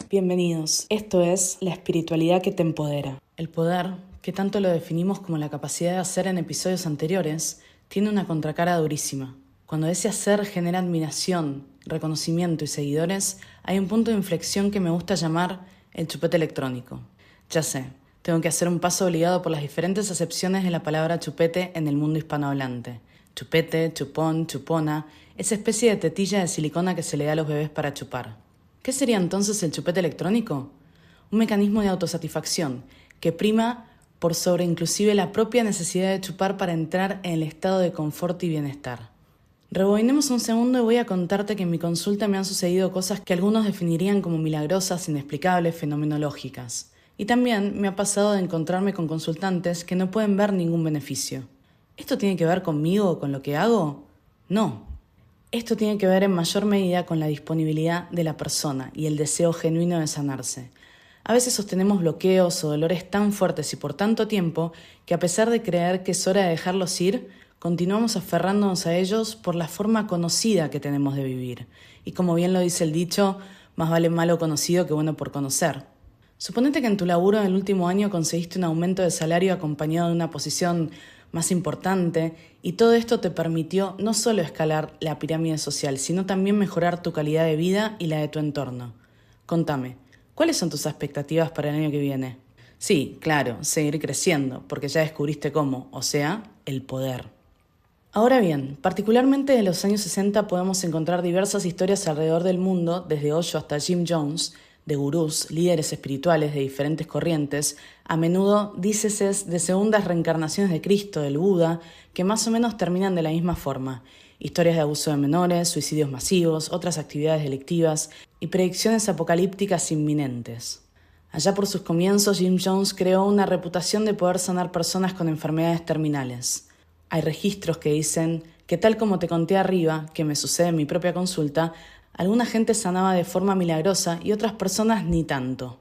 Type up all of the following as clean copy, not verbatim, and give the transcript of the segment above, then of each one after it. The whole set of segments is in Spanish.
Bienvenidos, esto es La espiritualidad que te empodera. El poder, que tanto lo definimos como la capacidad de hacer en episodios anteriores, tiene una contracara durísima. Cuando ese hacer genera admiración, reconocimiento y seguidores, hay un punto de inflexión que me gusta llamar el chupete electrónico. Ya sé, tengo que hacer un paso obligado por las diferentes acepciones de la palabra chupete en el mundo hispanohablante. Chupete, chupón, chupona, esa especie de tetilla de silicona que se le da a los bebés para chupar. ¿Qué sería entonces el chupete electrónico? Un mecanismo de autosatisfacción que prima por sobre inclusive la propia necesidad de chupar para entrar en el estado de confort y bienestar. Rebobinemos un segundo y voy a contarte que en mi consulta me han sucedido cosas que algunos definirían como milagrosas, inexplicables, fenomenológicas. Y también me ha pasado de encontrarme con consultantes que no pueden ver ningún beneficio. ¿Esto tiene que ver conmigo o con lo que hago? No. Esto tiene que ver en mayor medida con la disponibilidad de la persona y el deseo genuino de sanarse. A veces sostenemos bloqueos o dolores tan fuertes y por tanto tiempo que a pesar de creer que es hora de dejarlos ir, continuamos aferrándonos a ellos por la forma conocida que tenemos de vivir. Y como bien lo dice el dicho, más vale malo conocido que bueno por conocer. Suponete que en tu laburo en el último año conseguiste un aumento de salario acompañado de una posición más importante y todo esto te permitió no solo escalar la pirámide social, sino también mejorar tu calidad de vida y la de tu entorno. Contame, ¿cuáles son tus expectativas para el año que viene? Sí, claro, seguir creciendo, porque ya descubriste cómo, o sea, el poder. Ahora bien, particularmente en los años 60 podemos encontrar diversas historias alrededor del mundo, desde Osho hasta Jim Jones, de gurús, líderes espirituales de diferentes corrientes, a menudo díceses de segundas reencarnaciones de Cristo, del Buda, que más o menos terminan de la misma forma. Historias de abuso de menores, suicidios masivos, otras actividades delictivas y predicciones apocalípticas inminentes. Allá por sus comienzos, Jim Jones creó una reputación de poder sanar personas con enfermedades terminales. Hay registros que dicen que tal como te conté arriba, que me sucede en mi propia consulta, alguna gente sanaba de forma milagrosa y otras personas ni tanto.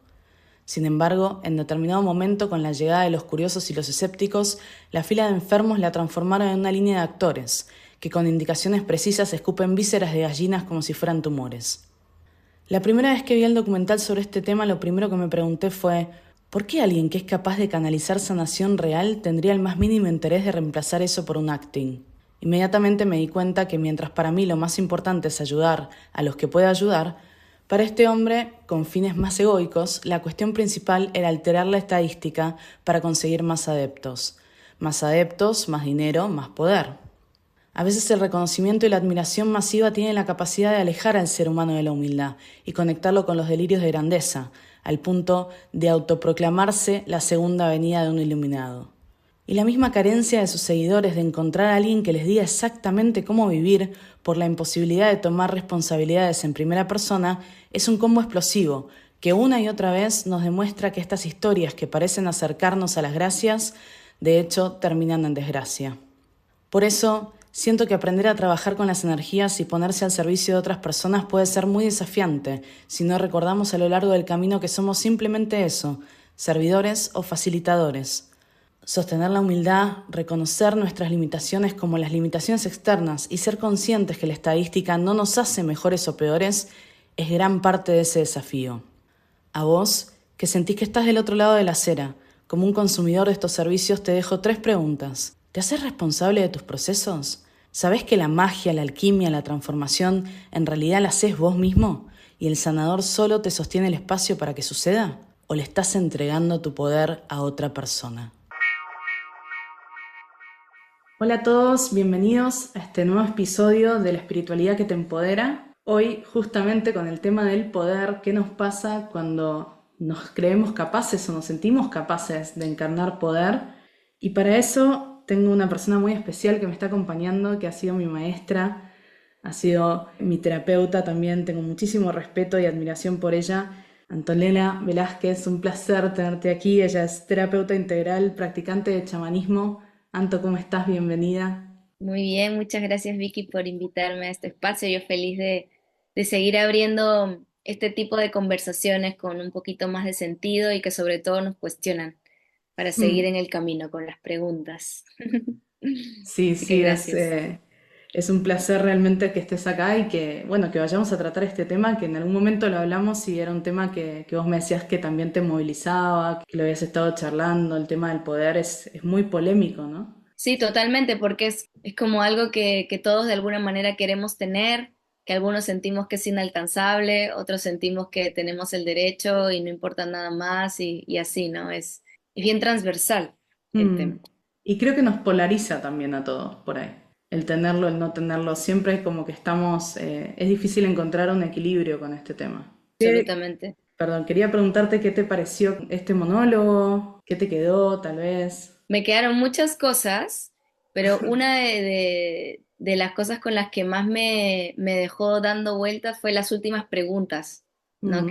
Sin embargo, en determinado momento, con la llegada de los curiosos y los escépticos, la fila de enfermos la transformaron en una línea de actores, que con indicaciones precisas escupen vísceras de gallinas como si fueran tumores. La primera vez que vi el documental sobre este tema, lo primero que me pregunté fue: ¿por qué alguien que es capaz de canalizar sanación real tendría el más mínimo interés de reemplazar eso por un acting? Inmediatamente me di cuenta que mientras para mí lo más importante es ayudar a los que pueda ayudar, para este hombre, con fines más egoicos, la cuestión principal era alterar la estadística para conseguir más adeptos. Más adeptos, más dinero, más poder. A veces el reconocimiento y la admiración masiva tienen la capacidad de alejar al ser humano de la humildad y conectarlo con los delirios de grandeza, al punto de autoproclamarse la segunda venida de un iluminado. Y la misma carencia de sus seguidores de encontrar a alguien que les diga exactamente cómo vivir por la imposibilidad de tomar responsabilidades en primera persona es un combo explosivo que una y otra vez nos demuestra que estas historias que parecen acercarnos a las gracias, de hecho, terminan en desgracia. Por eso, siento que aprender a trabajar con las energías y ponerse al servicio de otras personas puede ser muy desafiante si no recordamos a lo largo del camino que somos simplemente eso, servidores o facilitadores. Sostener la humildad, reconocer nuestras limitaciones como las limitaciones externas y ser conscientes que la estadística no nos hace mejores o peores es gran parte de ese desafío. A vos, que sentís que estás del otro lado de la acera, como un consumidor de estos servicios, te dejo 3 preguntas. ¿Te haces responsable de tus procesos? ¿Sabés que la magia, la alquimia, la transformación en realidad la haces vos mismo y el sanador solo te sostiene el espacio para que suceda? ¿O le estás entregando tu poder a otra persona? Hola a todos, bienvenidos a este nuevo episodio de La espiritualidad que te empodera. Hoy justamente con el tema del poder, ¿qué nos pasa cuando nos creemos capaces o nos sentimos capaces de encarnar poder? Y para eso tengo una persona muy especial que me está acompañando, que ha sido mi maestra, ha sido mi terapeuta también, tengo muchísimo respeto y admiración por ella. Antonella Velázquez, un placer tenerte aquí. Ella es terapeuta integral, practicante de chamanismo. Anto, ¿cómo estás? Bienvenida. Muy bien, muchas gracias Vicky por invitarme a este espacio. Yo feliz de seguir abriendo este tipo de conversaciones con un poquito más de sentido y que sobre todo nos cuestionan para seguir en Mm. el camino con las preguntas. Sí, Así que sí, gracias. Es un placer realmente que estés acá y que, bueno, que vayamos a tratar este tema, que en algún momento lo hablamos y era un tema que vos me decías que también te movilizaba, que lo habías estado charlando, el tema del poder es muy polémico, ¿no? Sí, totalmente, porque es como algo que todos de alguna manera queremos tener, que algunos sentimos que es inalcanzable, otros sentimos que tenemos el derecho y no importa nada más y así, ¿no? Es bien transversal el Mm. tema. Y creo que nos polariza también a todos por ahí. El tenerlo, el no tenerlo, siempre es como que estamos, es difícil encontrar un equilibrio con este tema. Absolutamente. Perdón, quería preguntarte qué te pareció este monólogo, qué te quedó, tal vez. Me quedaron muchas cosas, pero una de las cosas con las que más me dejó dando vueltas fue las últimas preguntas, ¿no? Mm,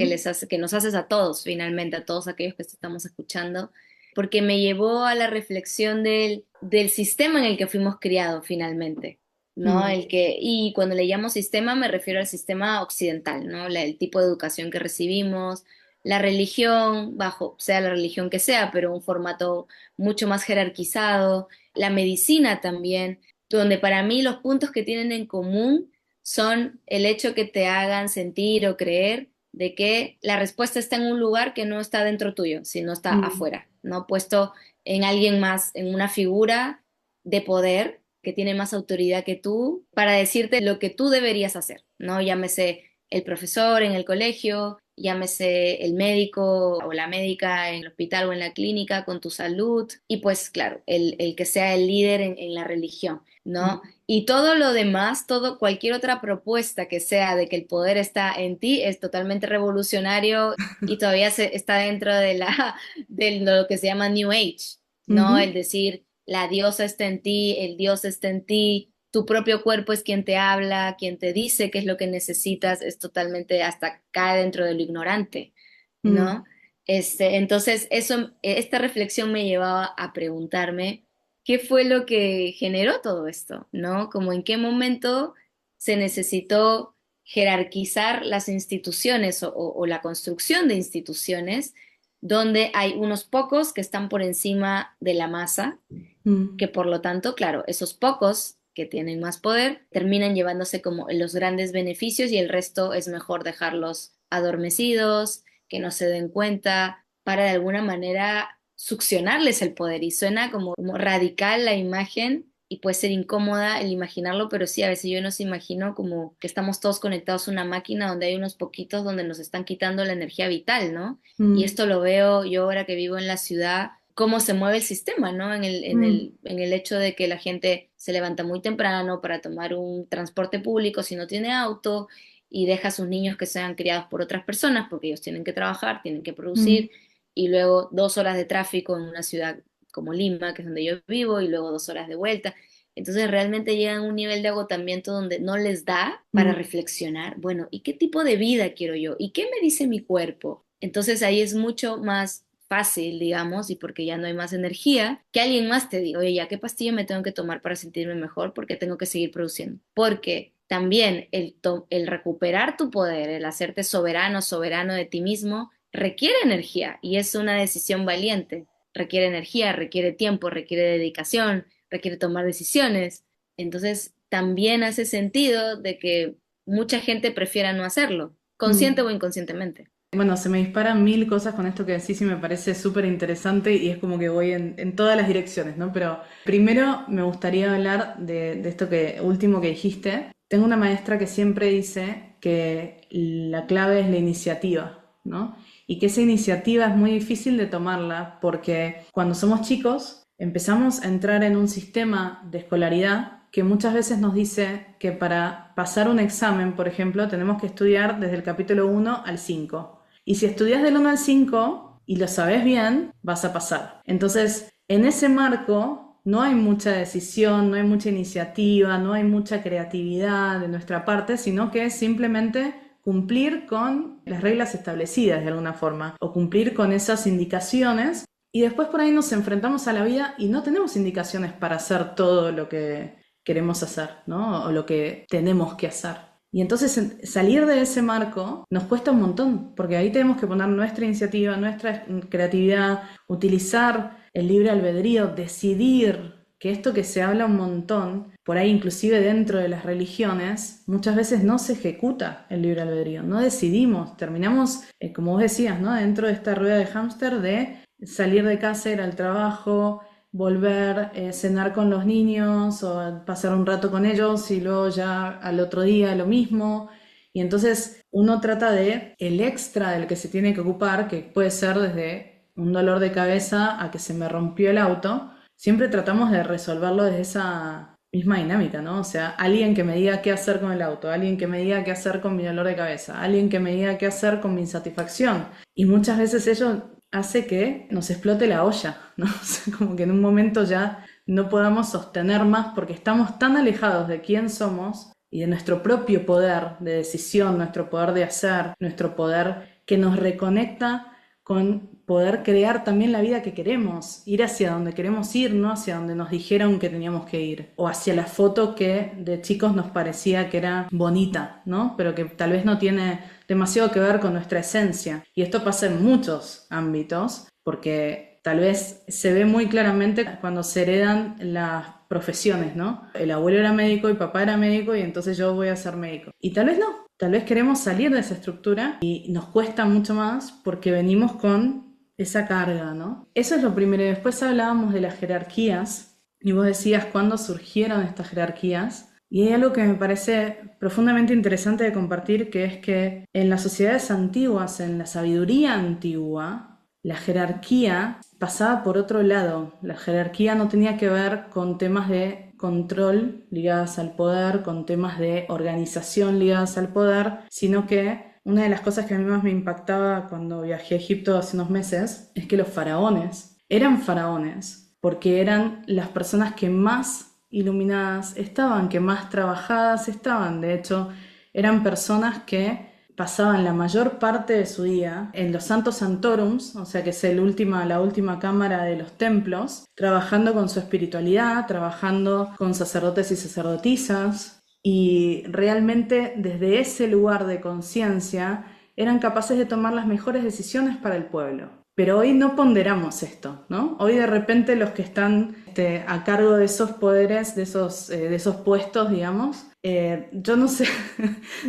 Que nos haces a todos, finalmente, a todos aquellos que te estamos escuchando, porque me llevó a la reflexión del sistema en el que fuimos criados, finalmente, ¿no? mm, Y cuando le llamo sistema me refiero al sistema occidental, ¿no? El tipo de educación que recibimos, la religión, bajo, sea la religión que sea, pero un formato mucho más jerarquizado, la medicina también, donde para mí los puntos que tienen en común son el hecho que te hagan sentir o creer de que la respuesta está en un lugar que no está dentro tuyo, sino está mm, afuera, ¿no? Puesto en alguien más, en una figura de poder que tiene más autoridad que tú para decirte lo que tú deberías hacer, ¿no? Llámese el profesor en el colegio, llámese el médico o la médica en el hospital o en la clínica con tu salud, y pues claro, el que sea el líder en la religión, ¿no? mm. Y todo lo demás, todo, cualquier otra propuesta que sea de que el poder está en ti es totalmente revolucionario y todavía está dentro de lo que se llama New Age, ¿no? El Ujú, decir, la diosa está en ti, el dios está en ti, tu propio cuerpo es quien te habla, quien te dice qué es lo que necesitas, es totalmente hasta cae dentro de lo ignorante, mm, ¿no? Entonces, esta reflexión me llevaba a preguntarme qué fue lo que generó todo esto, ¿no? Como en qué momento se necesitó jerarquizar las instituciones o la construcción de instituciones donde hay unos pocos que están por encima de la masa, mm, que por lo tanto, claro, esos pocos que tienen más poder terminan llevándose como los grandes beneficios y el resto es mejor dejarlos adormecidos, que no se den cuenta, para de alguna manera succionarles el poder. Y suena como radical la imagen y puede ser incómoda el imaginarlo, pero sí, a veces yo nos imagino como que estamos todos conectados a una máquina donde hay unos poquitos donde nos están quitando la energía vital, ¿no? Y mm, esto lo veo yo ahora que vivo en la ciudad, cómo se mueve el sistema, ¿no? mm, En el hecho de que la gente se levanta muy temprano para tomar un transporte público si no tiene auto y deja a sus niños que sean criados por otras personas porque ellos tienen que trabajar, tienen que mm, producir y luego 2 horas de tráfico en una ciudad como Lima, que es donde yo vivo, y luego 2 horas de vuelta. Entonces realmente llegan a un nivel de agotamiento donde no les da para mm, reflexionar, bueno, ¿y qué tipo de vida quiero yo? ¿Y qué me dice mi cuerpo? Entonces ahí es mucho más fácil, digamos, y porque ya no hay más energía, que alguien más te diga, oye, ya qué pastilla me tengo que tomar para sentirme mejor porque tengo que seguir produciendo. Porque también el recuperar tu poder, el hacerte soberano, soberano de ti mismo, requiere energía y es una decisión valiente. Requiere energía, requiere tiempo, requiere dedicación, requiere tomar decisiones. Entonces, también hace sentido de que mucha gente prefiera no hacerlo, consciente mm. o inconscientemente. Bueno, se me disparan mil cosas con esto que decís y me parece súper interesante y es como que voy en todas las direcciones, ¿no? Pero primero me gustaría hablar de esto que último que dijiste. Tengo una maestra que siempre dice que la clave es la iniciativa, ¿no? Y que esa iniciativa es muy difícil de tomarla porque cuando somos chicos empezamos a entrar en un sistema de escolaridad que muchas veces nos dice que para pasar un examen, por ejemplo, tenemos que estudiar desde el capítulo 1 al 5. Y si estudias del 1 al 5 y lo sabes bien, vas a pasar. Entonces, en ese marco no hay mucha decisión, no hay mucha iniciativa, no hay mucha creatividad de nuestra parte, sino que es simplemente cumplir con las reglas establecidas de alguna forma o cumplir con esas indicaciones y después por ahí nos enfrentamos a la vida y no tenemos indicaciones para hacer todo lo que queremos hacer, ¿no? O lo que tenemos que hacer. Y entonces salir de ese marco nos cuesta un montón, porque ahí tenemos que poner nuestra iniciativa, nuestra creatividad, utilizar el libre albedrío, decidir, que esto que se habla un montón, por ahí inclusive dentro de las religiones, muchas veces no se ejecuta el libre albedrío, no decidimos, terminamos, como vos decías, ¿no? Dentro de esta rueda de hámster de salir de casa, ir al trabajo, volver, cenar con los niños o pasar un rato con ellos y luego ya al otro día lo mismo. Y entonces uno trata de el extra del que se tiene que ocupar, que puede ser desde un dolor de cabeza a que se me rompió el auto, siempre tratamos de resolverlo desde esa misma dinámica, ¿no? O sea, alguien que me diga qué hacer con el auto, alguien que me diga qué hacer con mi dolor de cabeza, alguien que me diga qué hacer con mi insatisfacción. Y muchas veces ello hace que nos explote la olla, ¿no? O sea, como que en un momento ya no podamos sostener más porque estamos tan alejados de quién somos y de nuestro propio poder de decisión, nuestro poder de hacer, nuestro poder que nos reconecta con poder crear también la vida que queremos, ir hacia donde queremos ir, no hacia donde nos dijeron que teníamos que ir, o hacia la foto que de chicos nos parecía que era bonita, ¿no? Pero que tal vez no tiene demasiado que ver con nuestra esencia. Y esto pasa en muchos ámbitos, porque tal vez se ve muy claramente cuando se heredan las profesiones, ¿no? El abuelo era médico y papá era médico y entonces yo voy a ser médico. Y tal vez no, tal vez queremos salir de esa estructura y nos cuesta mucho más porque venimos con esa carga, ¿no? Eso es lo primero. Y después hablábamos de las jerarquías y vos decías cuándo surgieron estas jerarquías. Y hay algo que me parece profundamente interesante de compartir, que es que en las sociedades antiguas, en la sabiduría antigua, la jerarquía pasaba por otro lado. La jerarquía no tenía que ver con temas de control ligados al poder, con temas de organización ligados al poder, sino que una de las cosas que a mí más me impactaba cuando viajé a Egipto hace unos meses es que los faraones porque eran las personas que más iluminadas estaban, que más trabajadas estaban. De hecho, eran personas que pasaban la mayor parte de su día en los Santos Santorums, o sea que es la última cámara de los templos, trabajando con su espiritualidad, trabajando con sacerdotes y sacerdotisas, y realmente desde ese lugar de conciencia eran capaces de tomar las mejores decisiones para el pueblo. Pero hoy no ponderamos esto, ¿no? Hoy de repente los que están a cargo de esos poderes, de esos puestos, digamos, yo no sé,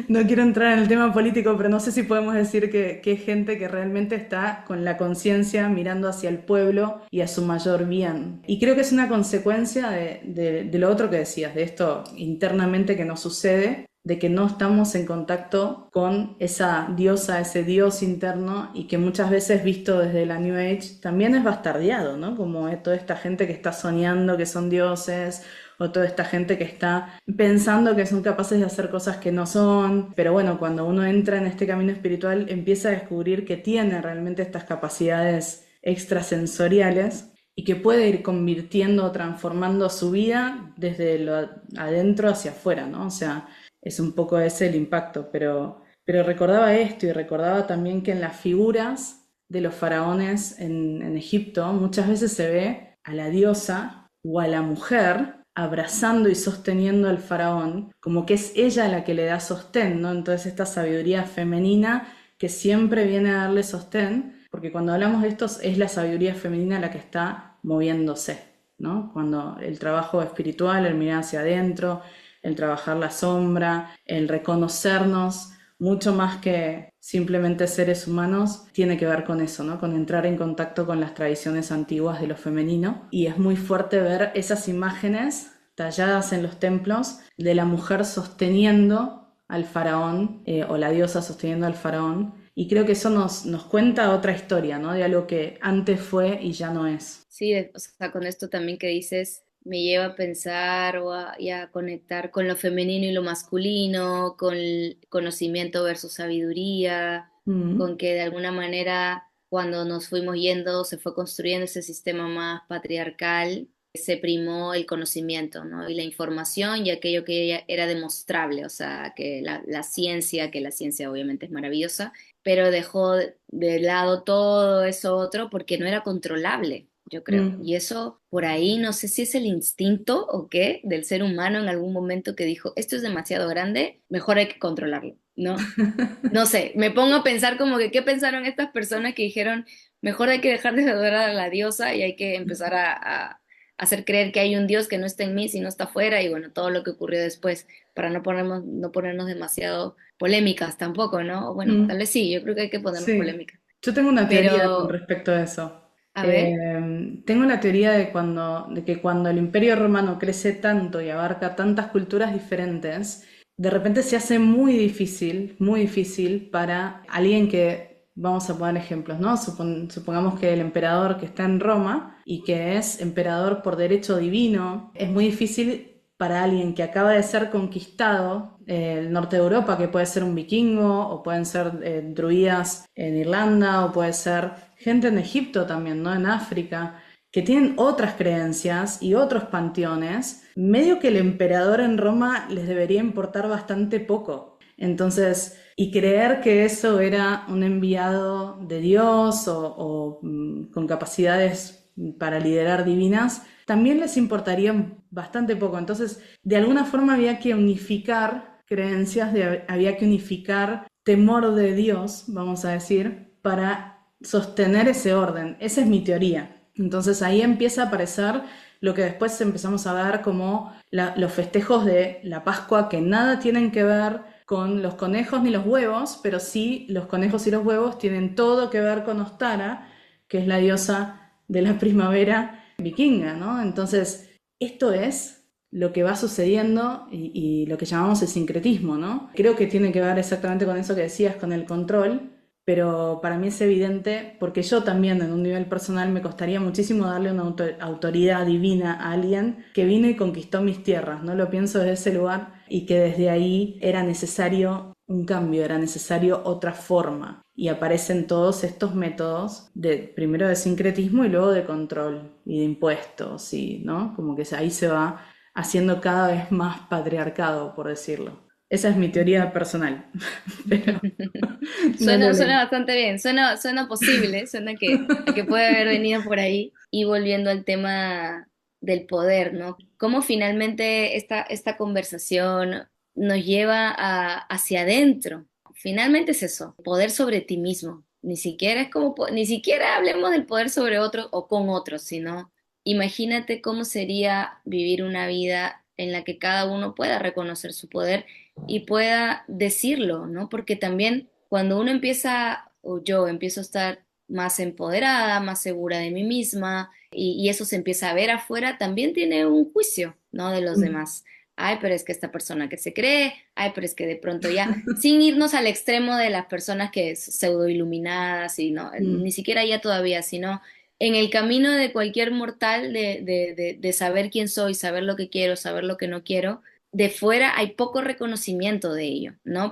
no quiero entrar en el tema político, pero no sé si podemos decir que es gente que realmente está con la conciencia mirando hacia el pueblo y a su mayor bien. Y creo que es una consecuencia de lo otro que decías, de esto internamente que nos sucede, de que no estamos en contacto con esa diosa, ese dios interno, y que muchas veces visto desde la New Age también es bastardeado, ¿no? Como toda esta gente que está soñando que son dioses, o toda esta gente que está pensando que son capaces de hacer cosas que no son. Pero bueno, cuando uno entra en este camino espiritual empieza a descubrir que tiene realmente estas capacidades extrasensoriales y que puede ir convirtiendo o transformando su vida desde lo adentro hacia afuera, ¿no? O sea, es un poco ese el impacto, pero recordaba esto y recordaba también que en las figuras de los faraones en Egipto muchas veces se ve a la diosa o a la mujer abrazando y sosteniendo al faraón, como que es ella la que le da sostén, ¿no? Entonces esta sabiduría femenina que siempre viene a darle sostén, porque cuando hablamos de esto es la sabiduría femenina la que está moviéndose, ¿no? Cuando el trabajo espiritual, el mirar hacia adentro, el trabajar la sombra, el reconocernos, mucho más que simplemente seres humanos, tiene que ver con eso, ¿no? Con entrar en contacto con las tradiciones antiguas de lo femenino. Y es muy fuerte ver esas imágenes talladas en los templos de la mujer sosteniendo al faraón, o la diosa sosteniendo al faraón. Y creo que eso nos cuenta otra historia, ¿no? De algo que antes fue y ya no es. Sí, o sea, con esto también que dices, me lleva a pensar y a conectar con lo femenino y lo masculino, con el conocimiento versus sabiduría, Mm, con que de alguna manera cuando nos fuimos yendo se fue construyendo ese sistema más patriarcal, se primó el conocimiento, ¿no? Y la información y aquello que era demostrable, o sea, que que la ciencia obviamente es maravillosa, pero dejó de lado todo eso otro porque no era controlable, yo creo. mm. Y eso por ahí, no sé si es el instinto o qué del ser humano en algún momento que dijo, esto es demasiado grande, mejor hay que controlarlo, ¿no? No sé, me pongo a pensar como que qué pensaron estas personas que dijeron, mejor hay que dejar de adorar a la diosa y hay que empezar a hacer creer que hay un Dios que no está en mí, sino está afuera, y bueno, todo lo que ocurrió después, para no ponernos demasiado polémicas tampoco, ¿no? O bueno, tal Mm, vez sí, yo creo que hay que ponernos sí. polémicas. Yo tengo una teoría con Pero, respecto a eso. a ver, Tengo la teoría de que cuando el Imperio Romano crece tanto y abarca tantas culturas diferentes, de repente se hace muy difícil para alguien que, vamos a poner ejemplos, ¿no? Supongamos que el emperador que está en Roma y que es emperador por derecho divino, es muy difícil para alguien que acaba de ser conquistado el norte de Europa, que puede ser un vikingo, o pueden ser druidas en Irlanda, o puede ser gente en Egipto también, ¿no? En África, que tienen otras creencias y otros panteones, medio que el emperador en Roma les debería importar bastante poco. Entonces, y creer que eso era un enviado de Dios o con capacidades para liderar divinas, también les importaría bastante poco. Entonces, de alguna forma había que unificar creencias, había que unificar temor de Dios, vamos a decir, para sostener ese orden. Esa es mi teoría. Entonces ahí empieza a aparecer lo que después empezamos a ver como los festejos de la Pascua, que nada tienen que ver con los conejos ni los huevos, pero sí los conejos y los huevos tienen todo que ver con Ostara, que es la diosa de la primavera vikinga, ¿no? Entonces, esto es lo que va sucediendo y lo que llamamos el sincretismo, ¿no? Creo que tiene que ver exactamente con eso que decías, con el control, pero para mí es evidente, porque yo también en un nivel personal me costaría muchísimo darle una autoridad divina a alguien que vino y conquistó mis tierras, ¿no? Lo pienso desde ese lugar y que desde ahí era necesario un cambio, era necesario otra forma. Y aparecen todos estos métodos de primero de sincretismo y luego de control y de impuestos, y, ¿no? Como que ahí se va haciendo cada vez más patriarcado, por decirlo. Esa es mi teoría personal, pero no lo suena leí. bastante bien, suena posible, suena a que puede haber venido por ahí. Y volviendo al tema del poder, ¿no? Cómo finalmente esta conversación nos lleva hacia adentro. Finalmente es eso, poder sobre ti mismo. Ni siquiera es como, ni siquiera hablemos del poder sobre otros o con otros, sino imagínate cómo sería vivir una vida en la que cada uno pueda reconocer su poder y pueda decirlo, ¿no? Porque también cuando uno empieza, o yo empiezo a estar más empoderada, más segura de mí misma, y eso se empieza a ver afuera, también tiene un juicio, ¿no? De los Mm, demás. Ay, pero es que esta persona que se cree, ay, pero es que de pronto ya, sin irnos al extremo de las personas que pseudo iluminadas y no, mm, ni siquiera ya todavía, sino en el camino de cualquier mortal de saber quién soy, saber lo que quiero, saber lo que no quiero, de fuera hay poco reconocimiento de ello, ¿no?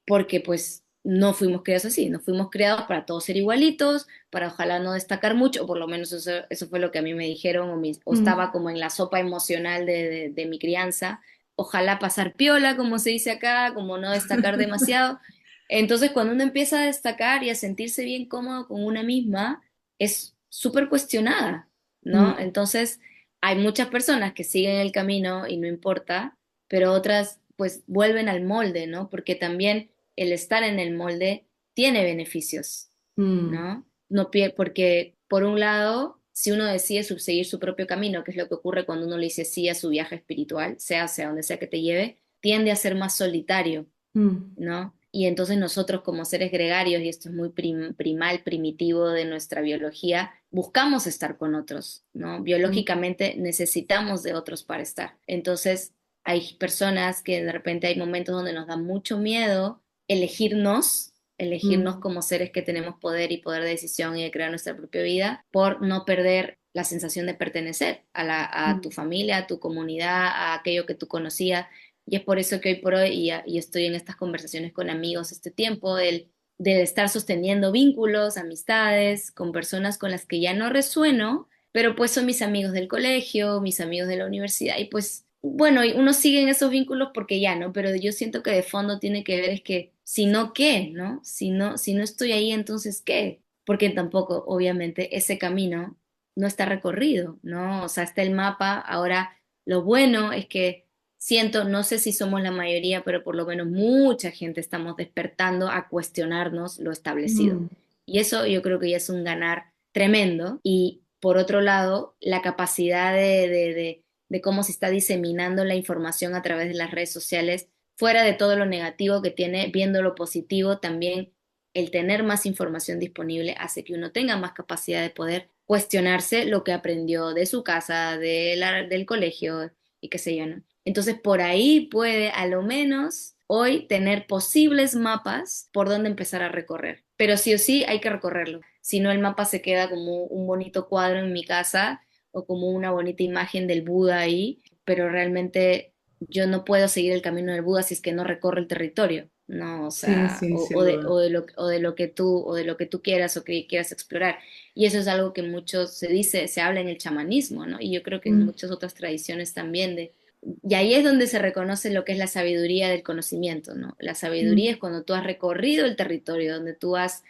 Porque pues no fuimos criados así, no fuimos criados para todos ser igualitos, para ojalá no destacar mucho, o por lo menos eso fue lo que a mí me dijeron, o estaba mm, como en la sopa emocional de mi crianza, ojalá pasar piola, como se dice acá, como no destacar demasiado. Entonces, cuando uno empieza a destacar y a sentirse bien cómodo con una misma, es súper cuestionada, ¿no? mm, Entonces, hay muchas personas que siguen el camino y no importa, pero otras pues vuelven al molde, ¿no? Porque también el estar en el molde tiene beneficios, mm, ¿no? No porque por un lado, si uno decide subseguir su propio camino, que es lo que ocurre cuando uno le dice sí a su viaje espiritual, sea hacia donde sea que te lleve, tiende a ser más solitario, mm, ¿no? Y entonces nosotros como seres gregarios, y esto es muy primal, primitivo de nuestra biología, buscamos estar con otros, ¿no? mm, Biológicamente necesitamos de otros para estar. Entonces hay personas que de repente hay momentos donde nos da mucho miedo elegirnos mm, como seres que tenemos poder y poder de decisión y de crear nuestra propia vida por no perder la sensación de pertenecer a tu mm, familia, a tu comunidad, a aquello que tú conocías. Y es por eso que hoy por hoy, y estoy en estas conversaciones con amigos este tiempo, del estar sosteniendo vínculos, amistades, con personas con las que ya no resueno, pero pues son mis amigos del colegio, mis amigos de la universidad, y pues bueno, y uno sigue en esos vínculos porque ya, ¿no? Pero yo siento que de fondo tiene que ver es que, si no, ¿qué? ¿No? Si no estoy ahí, entonces, ¿qué? Porque tampoco, obviamente, ese camino no está recorrido, ¿no? O sea, está el mapa, ahora lo bueno es que siento, no sé si somos la mayoría, pero por lo menos mucha gente estamos despertando a cuestionarnos lo establecido. mm, Y eso yo creo que ya es un ganar tremendo. por otro lado, la capacidad de cómo se está diseminando la información a través de las redes sociales, fuera de todo lo negativo que tiene, viendo lo positivo, también el tener más información disponible hace que uno tenga más capacidad de poder cuestionarse lo que aprendió de su casa, del colegio y qué sé yo, ¿no? Entonces, por ahí puede a lo menos hoy tener posibles mapas por donde empezar a recorrer. Pero sí o sí hay que recorrerlo. Si no, el mapa se queda como un bonito cuadro en mi casa o como una bonita imagen del Buda ahí, pero realmente yo no puedo seguir el camino del Buda si es que no recorro el territorio. No, o Sí, sea, sí, sin duda. o de lo que tú quieras o que quieras explorar. Y eso es algo que mucho se dice, se habla en el chamanismo, ¿no? Y yo creo que en Mm, muchas otras tradiciones también y ahí es donde se reconoce lo que es la sabiduría del conocimiento, ¿no? La sabiduría mm, es cuando tú has recorrido el territorio, donde tú has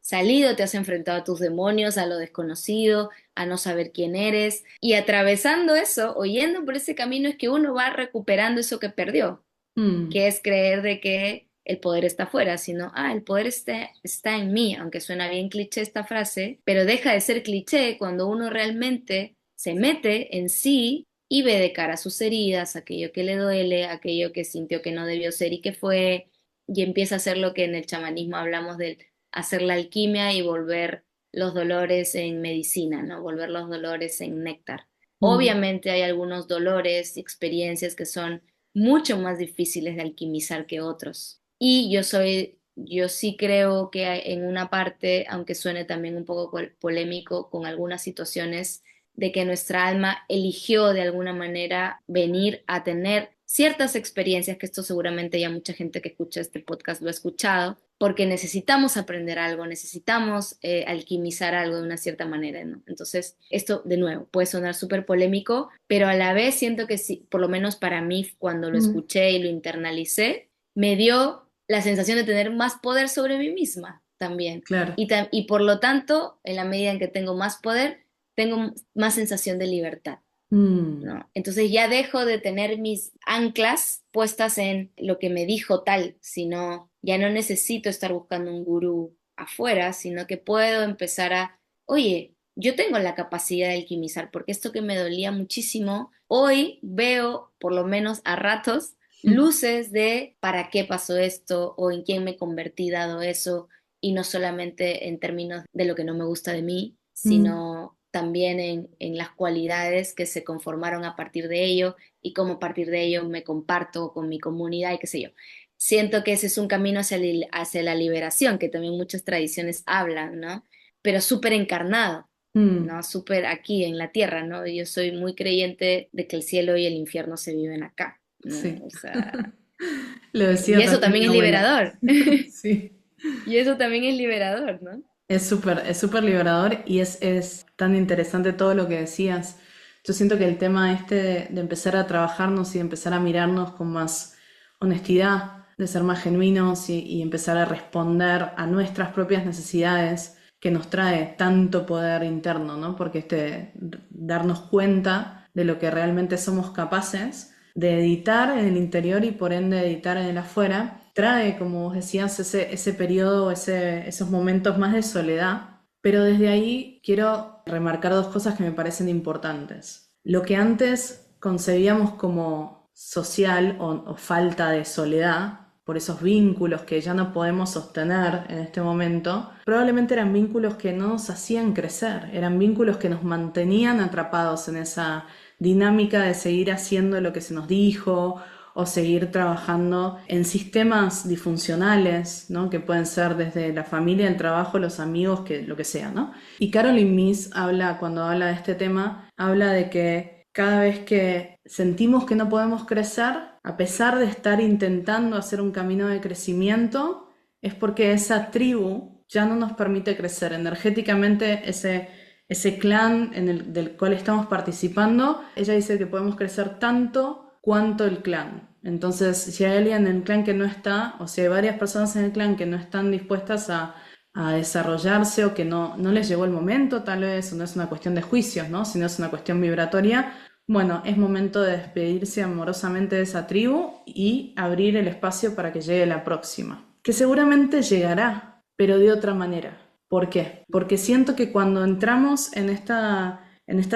salido, te has enfrentado a tus demonios, a lo desconocido, a no saber quién eres, y atravesando eso, o yendo por ese camino, es que uno va recuperando eso que perdió, mm. que es creer de que el poder está afuera, sino, el poder está en mí, aunque suena bien cliché esta frase, pero deja de ser cliché cuando uno realmente se mete en sí y ve de cara sus heridas, aquello que le duele, aquello que sintió que no debió ser y que fue, y empieza a hacer lo que en el chamanismo hablamos de hacer la alquimia y volver los dolores en medicina, ¿no? Volver los dolores en néctar. Mm, Obviamente hay algunos dolores y experiencias que son mucho más difíciles de alquimizar que otros. Y yo sí creo que en una parte, aunque suene también un poco polémico con algunas situaciones, de que nuestra alma eligió de alguna manera venir a tener ciertas experiencias, que esto seguramente ya mucha gente que escucha este podcast lo ha escuchado, porque necesitamos aprender algo, necesitamos alquimizar algo de una cierta manera, ¿no? Entonces, esto de nuevo puede sonar súper polémico, pero a la vez siento que sí, por lo menos para mí, cuando lo mm, escuché y lo internalicé, me dio la sensación de tener más poder sobre mí misma también. claro. Y por lo tanto, en la medida en que tengo más poder, tengo más sensación de libertad. Mm, ¿No? Entonces ya dejo de tener mis anclas puestas en lo que me dijo tal, sino ya no necesito estar buscando un gurú afuera, sino que puedo empezar oye, yo tengo la capacidad de alquimizar, porque esto que me dolía muchísimo, hoy veo, por lo menos a ratos, mm, luces de para qué pasó esto o en quién me convertí dado eso, y no solamente en términos de lo que no me gusta de mí, mm. sino también en las cualidades que se conformaron a partir de ello y cómo a partir de ello me comparto con mi comunidad y qué sé yo. Siento que ese es un camino hacia la liberación, que también muchas tradiciones hablan, ¿no? Pero súper encarnado, Mm. ¿no? Súper aquí en la tierra, ¿no? Yo soy muy creyente de que el cielo y el infierno se viven acá, ¿no? Sí. O sea, Lo y decía eso también también mi es abuela. liberador. Sí. Y eso también es liberador, ¿no? Es súper liberador y es tan interesante todo lo que decías. Yo siento que el tema este de empezar a trabajarnos y de empezar a mirarnos con más honestidad, de ser más genuinos y empezar a responder a nuestras propias necesidades que nos trae tanto poder interno, ¿no? Porque darnos cuenta de lo que realmente somos capaces de editar en el interior y por ende editar en el afuera, trae, como vos decías, ese periodo, esos momentos más de soledad. Pero desde ahí quiero remarcar dos cosas que me parecen importantes. Lo que antes concebíamos como social o falta de soledad, por esos vínculos que ya no podemos sostener en este momento, probablemente eran vínculos que no nos hacían crecer, eran vínculos que nos mantenían atrapados en esa dinámica de seguir haciendo lo que se nos dijo o seguir trabajando en sistemas disfuncionales, ¿no? Que pueden ser desde la familia, el trabajo, los amigos, que, lo que sea, ¿no? Y Caroline Myss habla, cuando habla de este tema, habla de que cada vez que sentimos que no podemos crecer, a pesar de estar intentando hacer un camino de crecimiento, es porque esa tribu ya no nos permite crecer energéticamente, ese clan del cual estamos participando. Ella dice que podemos crecer tanto cuanto el clan. Entonces, si hay alguien en el clan que no está, o si hay varias personas en el clan que no están dispuestas a desarrollarse o que no les llegó el momento, tal vez, o no es una cuestión de juicios, ¿no? Sino es una cuestión vibratoria, bueno, es momento de despedirse amorosamente de esa tribu y abrir el espacio para que llegue la próxima, que seguramente llegará, pero de otra manera, ¿Por qué? Porque siento que cuando entramos en esta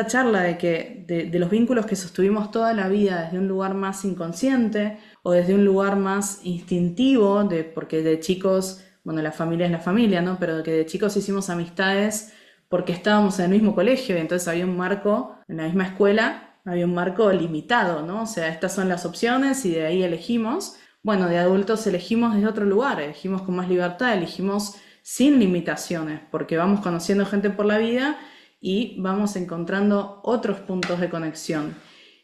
charla de los vínculos que sostuvimos toda la vida desde un lugar más inconsciente o desde un lugar más instintivo, porque de chicos, bueno, la familia es la familia, ¿no? Pero que de chicos hicimos amistades porque estábamos en el mismo colegio y entonces había un marco, en la misma escuela, había un marco limitado, ¿no? O sea, estas son las opciones y de ahí elegimos. Bueno, de adultos elegimos desde otro lugar, elegimos con más libertad, elegimos sin limitaciones, porque vamos conociendo gente por la vida y vamos encontrando otros puntos de conexión.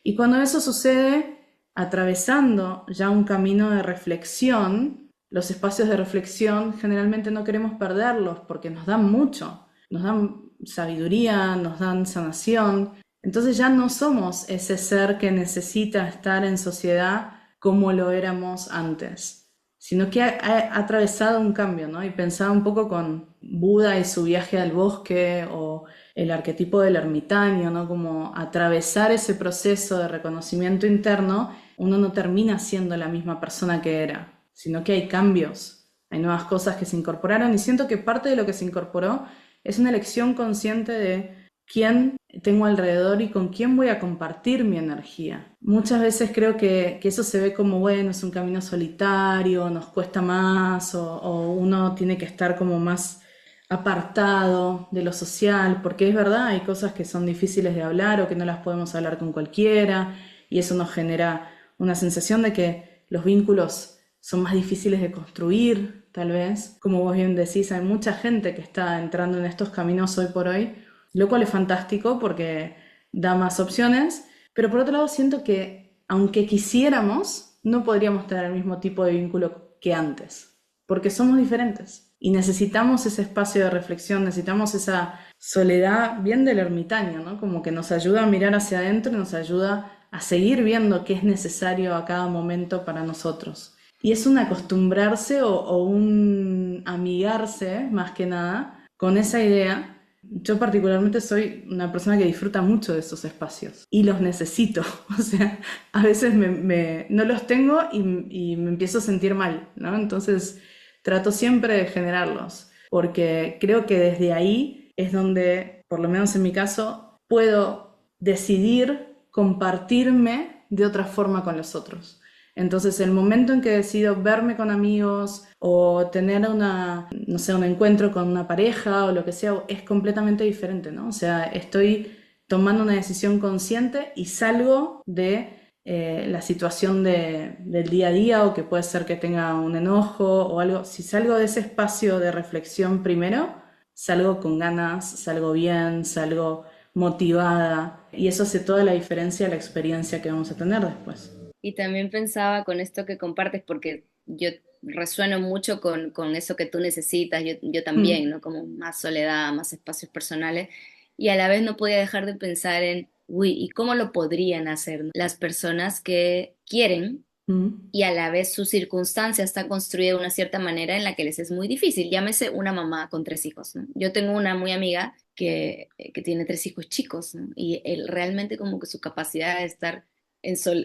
Y cuando eso sucede, atravesando ya un camino de reflexión, los espacios de reflexión generalmente no queremos perderlos porque nos dan mucho, nos dan sabiduría, nos dan sanación. Entonces ya no somos ese ser que necesita estar en sociedad como lo éramos antes, sino que ha atravesado un cambio, ¿no? Y pensaba un poco con Buda y su viaje al bosque o el arquetipo del ermitaño, ¿no? Como atravesar ese proceso de reconocimiento interno, uno no termina siendo la misma persona que era, sino que hay cambios, hay nuevas cosas que se incorporaron y siento que parte de lo que se incorporó es una elección consciente de quién tengo alrededor y con quién voy a compartir mi energía. Muchas veces creo que eso se ve como, bueno, es un camino solitario, nos cuesta más o uno tiene que estar como más apartado de lo social, porque es verdad, hay cosas que son difíciles de hablar o que no las podemos hablar con cualquiera y eso nos genera una sensación de que los vínculos son más difíciles de construir, tal vez. Como vos bien decís, hay mucha gente que está entrando en estos caminos hoy por hoy, lo cual es fantástico porque da más opciones, pero por otro lado siento que aunque quisiéramos, no podríamos tener el mismo tipo de vínculo que antes, porque somos diferentes y necesitamos ese espacio de reflexión, necesitamos esa soledad bien del ermitaño, ¿no? Como que nos ayuda a mirar hacia adentro y nos ayuda a seguir viendo qué es necesario a cada momento para nosotros. Y es un acostumbrarse o un amigarse, más que nada, con esa idea. Yo particularmente soy una persona que disfruta mucho de esos espacios y los necesito. O sea, a veces no los tengo y me empiezo a sentir mal, ¿no? Entonces trato siempre de generarlos, porque creo que desde ahí es donde, por lo menos en mi caso, puedo decidir compartirme de otra forma con los otros. Entonces, el momento en que decido verme con amigos o tener no sé, un encuentro con una pareja o lo que sea, es completamente diferente, ¿no? O sea, estoy tomando una decisión consciente y salgo de la situación del día a día o que puede ser que tenga un enojo o algo. Si salgo de ese espacio de reflexión primero, salgo con ganas, salgo bien, salgo motivada y eso hace toda la diferencia a la experiencia que vamos a tener después. Y también pensaba con esto que compartes, porque yo resueno mucho con eso que tú necesitas, yo también, Mm, ¿no? Como más soledad, más espacios personales, y a la vez no podía dejar de pensar en, uy, ¿y cómo lo podrían hacer, ¿no? Las personas que quieren mm, y a la vez su circunstancia está construida de una cierta manera en la que les es muy difícil. Llámese una mamá con tres hijos, ¿no? Yo tengo una muy amiga que tiene tres hijos chicos, ¿no? Y él realmente como que su capacidad de estar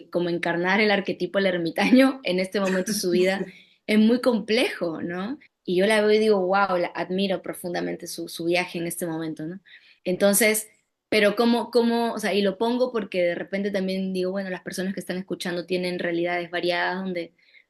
como encarnar el arquetipo del ermitaño en este momento de su vida sí. es muy complejo, ¿no? Y yo la veo y digo, wow, la admiro profundamente su viaje en este momento, ¿no? Entonces, pero o sea, y lo pongo porque de repente también digo, bueno, las personas que están escuchando tienen realidades variadas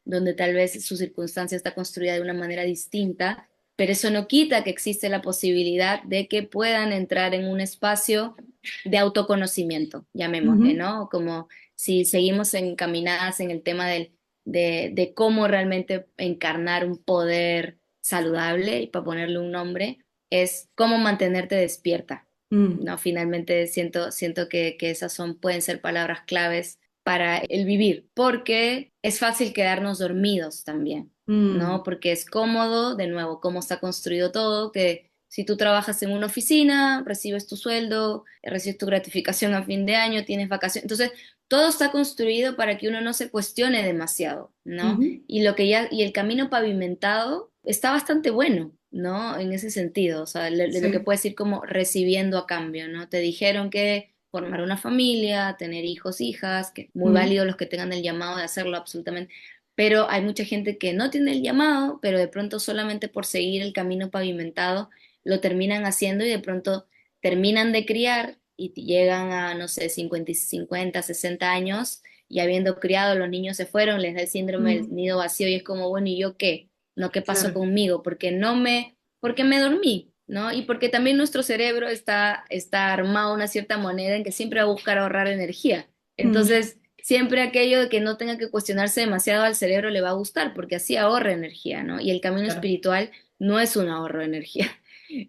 donde tal vez su circunstancia está construida de una manera distinta, pero eso no quita que existe la posibilidad de que puedan entrar en un espacio de autoconocimiento, llamémosle, Ujú, ¿no? Como si seguimos encaminadas en el tema de cómo realmente encarnar un poder saludable, y para ponerle un nombre, es cómo mantenerte despierta, mm, ¿no? Finalmente siento que esas pueden ser palabras claves para el vivir, porque es fácil quedarnos dormidos también, ¿no? mm, Porque es cómodo, de nuevo, cómo está construido todo, que si tú trabajas en una oficina, recibes tu sueldo, recibes tu gratificación a fin de año, tienes vacaciones, entonces todo está construido para que uno no se cuestione demasiado, ¿no? ujú, Y el camino pavimentado está bastante bueno, ¿no? En ese sentido, o sea, lo que sí. puedes ir como recibiendo a cambio, ¿no? Te dijeron que formar una familia, tener hijos, hijas, que muy Mm, válido los que tengan el llamado de hacerlo absolutamente, pero hay mucha gente que no tiene el llamado, pero de pronto solamente por seguir el camino pavimentado lo terminan haciendo y de pronto terminan de criar y llegan a, no sé, 50, 60 años y habiendo criado, los niños se fueron, les da el síndrome del Mm, nido vacío y es como, bueno, ¿y yo qué? ¿No? ¿Qué pasó claro, conmigo? Porque me dormí, ¿no? Y porque también nuestro cerebro está armado de una cierta manera en que siempre va a buscar ahorrar energía. mm, Entonces, siempre aquello de que no tenga que cuestionarse demasiado al cerebro le va a gustar, porque así ahorra energía, ¿no? Y el camino claro, espiritual no es un ahorro de energía.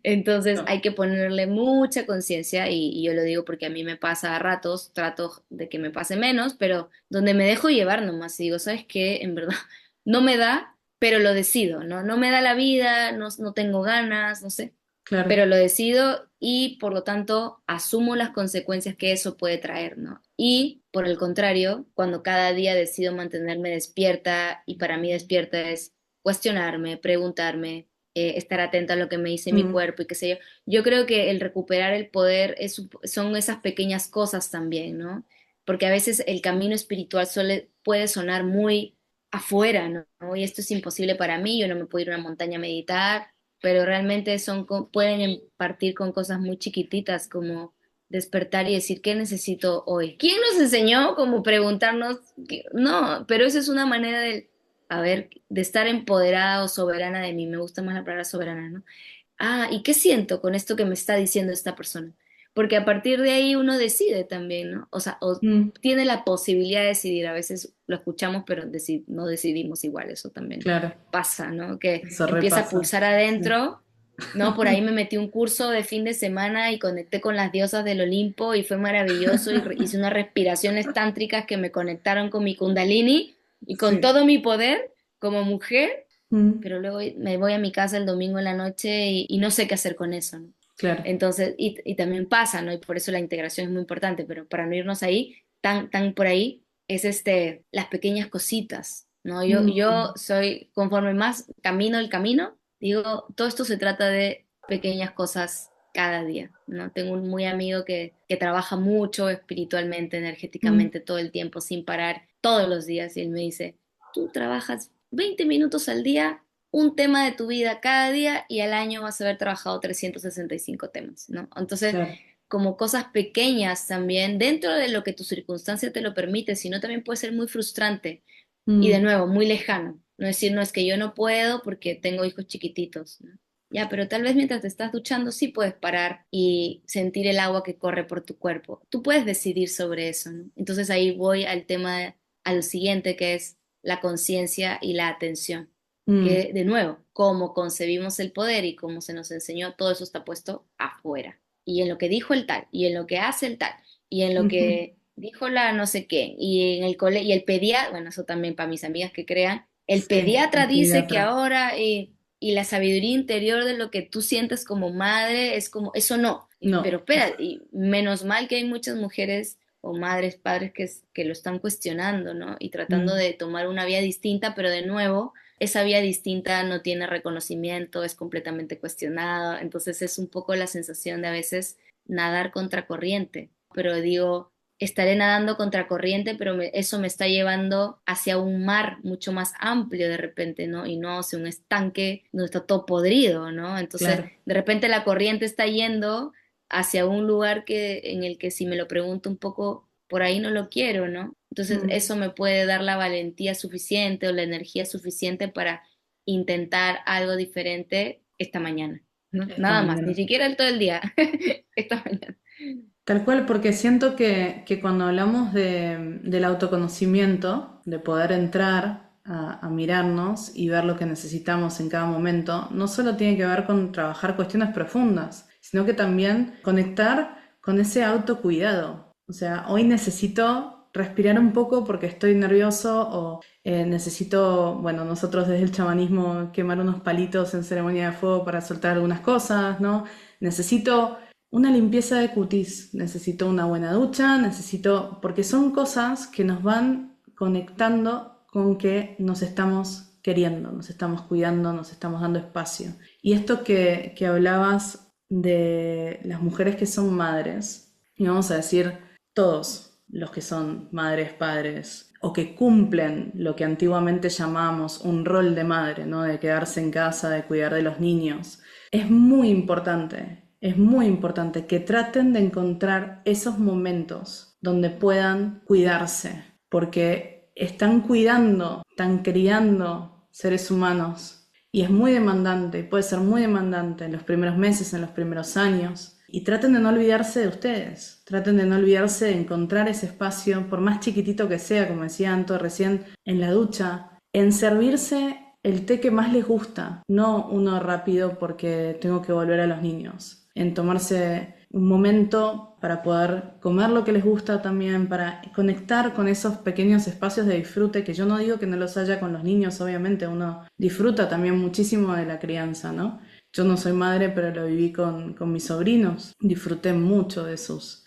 Entonces no, hay que ponerle mucha conciencia y yo lo digo porque a mí me pasa a ratos, trato de que me pase menos, pero donde me dejo llevar nomás y digo, ¿sabes qué? En verdad no me da, pero lo decido, ¿no? No me da la vida, no tengo ganas, no sé, claro. pero lo decido y por lo tanto asumo las consecuencias que eso puede traer, ¿no? Y por el contrario, cuando cada día decido mantenerme despierta y para mí despierta es cuestionarme, preguntarme, estar atenta a lo que me dice mi Mm, cuerpo y qué sé yo. Yo creo que el recuperar el poder son esas pequeñas cosas también, ¿no? Porque a veces el camino espiritual puede sonar muy afuera, ¿no? Y esto es imposible para mí, yo no me puedo ir a una montaña a meditar, pero realmente pueden partir con cosas muy chiquititas como despertar y decir, ¿qué necesito hoy? ¿Quién nos enseñó como preguntarnos? No, pero esa es una manera de estar empoderada o soberana de mí. Me gusta más la palabra soberana, ¿no? Ah, ¿y qué siento con esto que me está diciendo esta persona? Porque a partir de ahí uno decide también, ¿no? O sea, o mm, tiene la posibilidad de decidir. A veces lo escuchamos, pero no decidimos igual. Eso también claro, pasa, ¿no? Que eso empieza a repasa. pulsar Sí. adentro, ¿no? Por ahí me metí un curso de fin de semana y conecté con las diosas del Olimpo y fue maravilloso y hice unas respiraciones tántricas que me conectaron con mi kundalini y con Sí. todo mi poder como mujer, Mm, pero luego me voy a mi casa el domingo en la noche y no sé qué hacer con eso, ¿no? claro. Entonces, y también pasa, ¿no? Y por eso la integración es muy importante, pero para no irnos ahí, tan por ahí, es las pequeñas cositas, ¿no? Yo Mm, soy, conforme más camino el camino, digo, todo esto se trata de pequeñas cosas cada día, ¿no? Tengo un muy amigo que trabaja mucho espiritualmente, mm, energéticamente, todo el tiempo, sin parar, todos los días, y él me dice, tú trabajas 20 minutos al día, un tema de tu vida cada día y al año vas a haber trabajado 365 temas, ¿no? Entonces, claro. como cosas pequeñas también, dentro de lo que tu circunstancia te lo permite, sino también puede ser muy frustrante y de Mm, nuevo, muy lejano. No decir, no es que yo no puedo porque tengo hijos chiquititos, ¿no? Ya, pero tal vez mientras te estás duchando sí puedes parar y sentir el agua que corre por tu cuerpo. Tú puedes decidir sobre eso, ¿no? Entonces ahí voy al tema, al siguiente, que es la conciencia y la atención, mm, que de nuevo, como concebimos el poder y como se nos enseñó, todo eso está puesto afuera. Y en lo que dijo el tal, y en lo que hace el tal, y en lo ujú. que dijo la no sé qué, y en el cole, y el pediatra, bueno, eso también para mis amigas que crean, el Sí, pediatra el dice que pediatra. ahora, y la sabiduría interior de lo que tú sientes como madre es como, eso no. Pero No. espera, y menos mal que hay muchas mujeres o madres, padres que lo están cuestionando, ¿no? Y tratando Mm, de tomar una vía distinta, pero de nuevo, esa vía distinta no tiene reconocimiento, es completamente cuestionada, entonces es un poco la sensación de a veces nadar contracorriente, pero digo, estaré nadando contracorriente, pero eso me está llevando hacia un mar mucho más amplio de repente, ¿no? Y no hacia un estanque donde está todo podrido, ¿no? Entonces, claro. de repente la corriente está yendo hacia un lugar en el que si me lo pregunto un poco, por ahí no lo quiero, ¿no? Entonces, Mm, eso me puede dar la valentía suficiente o la energía suficiente para intentar algo diferente esta mañana, ¿no? esta Nada más, ni mañana. siquiera el todo el día, esta mañana. Tal cual, porque siento que cuando hablamos del autoconocimiento, de poder entrar a mirarnos y ver lo que necesitamos en cada momento, no solo tiene que ver con trabajar cuestiones profundas, sino que también conectar con ese autocuidado. O sea, hoy necesito respirar un poco porque estoy nervioso o necesito, bueno, nosotros desde el chamanismo quemar unos palitos en ceremonia de fuego para soltar algunas cosas, ¿no? Necesito una limpieza de cutis, necesito una buena ducha, necesito, porque son cosas que nos van conectando con que nos estamos queriendo, nos estamos cuidando, nos estamos dando espacio. Y esto que hablabas de las mujeres que son madres, y vamos a decir todos los que son madres, padres, o que cumplen lo que antiguamente llamábamos un rol de madre, ¿no? De quedarse en casa, de cuidar de los niños. Es muy importante que traten de encontrar esos momentos donde puedan cuidarse, porque están cuidando, están criando seres humanos y es muy demandante, puede ser muy demandante en los primeros meses, en los primeros años. Y traten de no olvidarse de ustedes, traten de no olvidarse de encontrar ese espacio, por más chiquitito que sea, como decía Anto recién, en la ducha, en servirse el té que más les gusta, no uno rápido porque tengo que volver a los niños, en tomarse un momento para poder comer lo que les gusta también, para conectar con esos pequeños espacios de disfrute, que yo no digo que no los haya con los niños, obviamente uno disfruta también muchísimo de la crianza, ¿no? Yo no soy madre, pero lo viví con mis sobrinos. Disfruté mucho de sus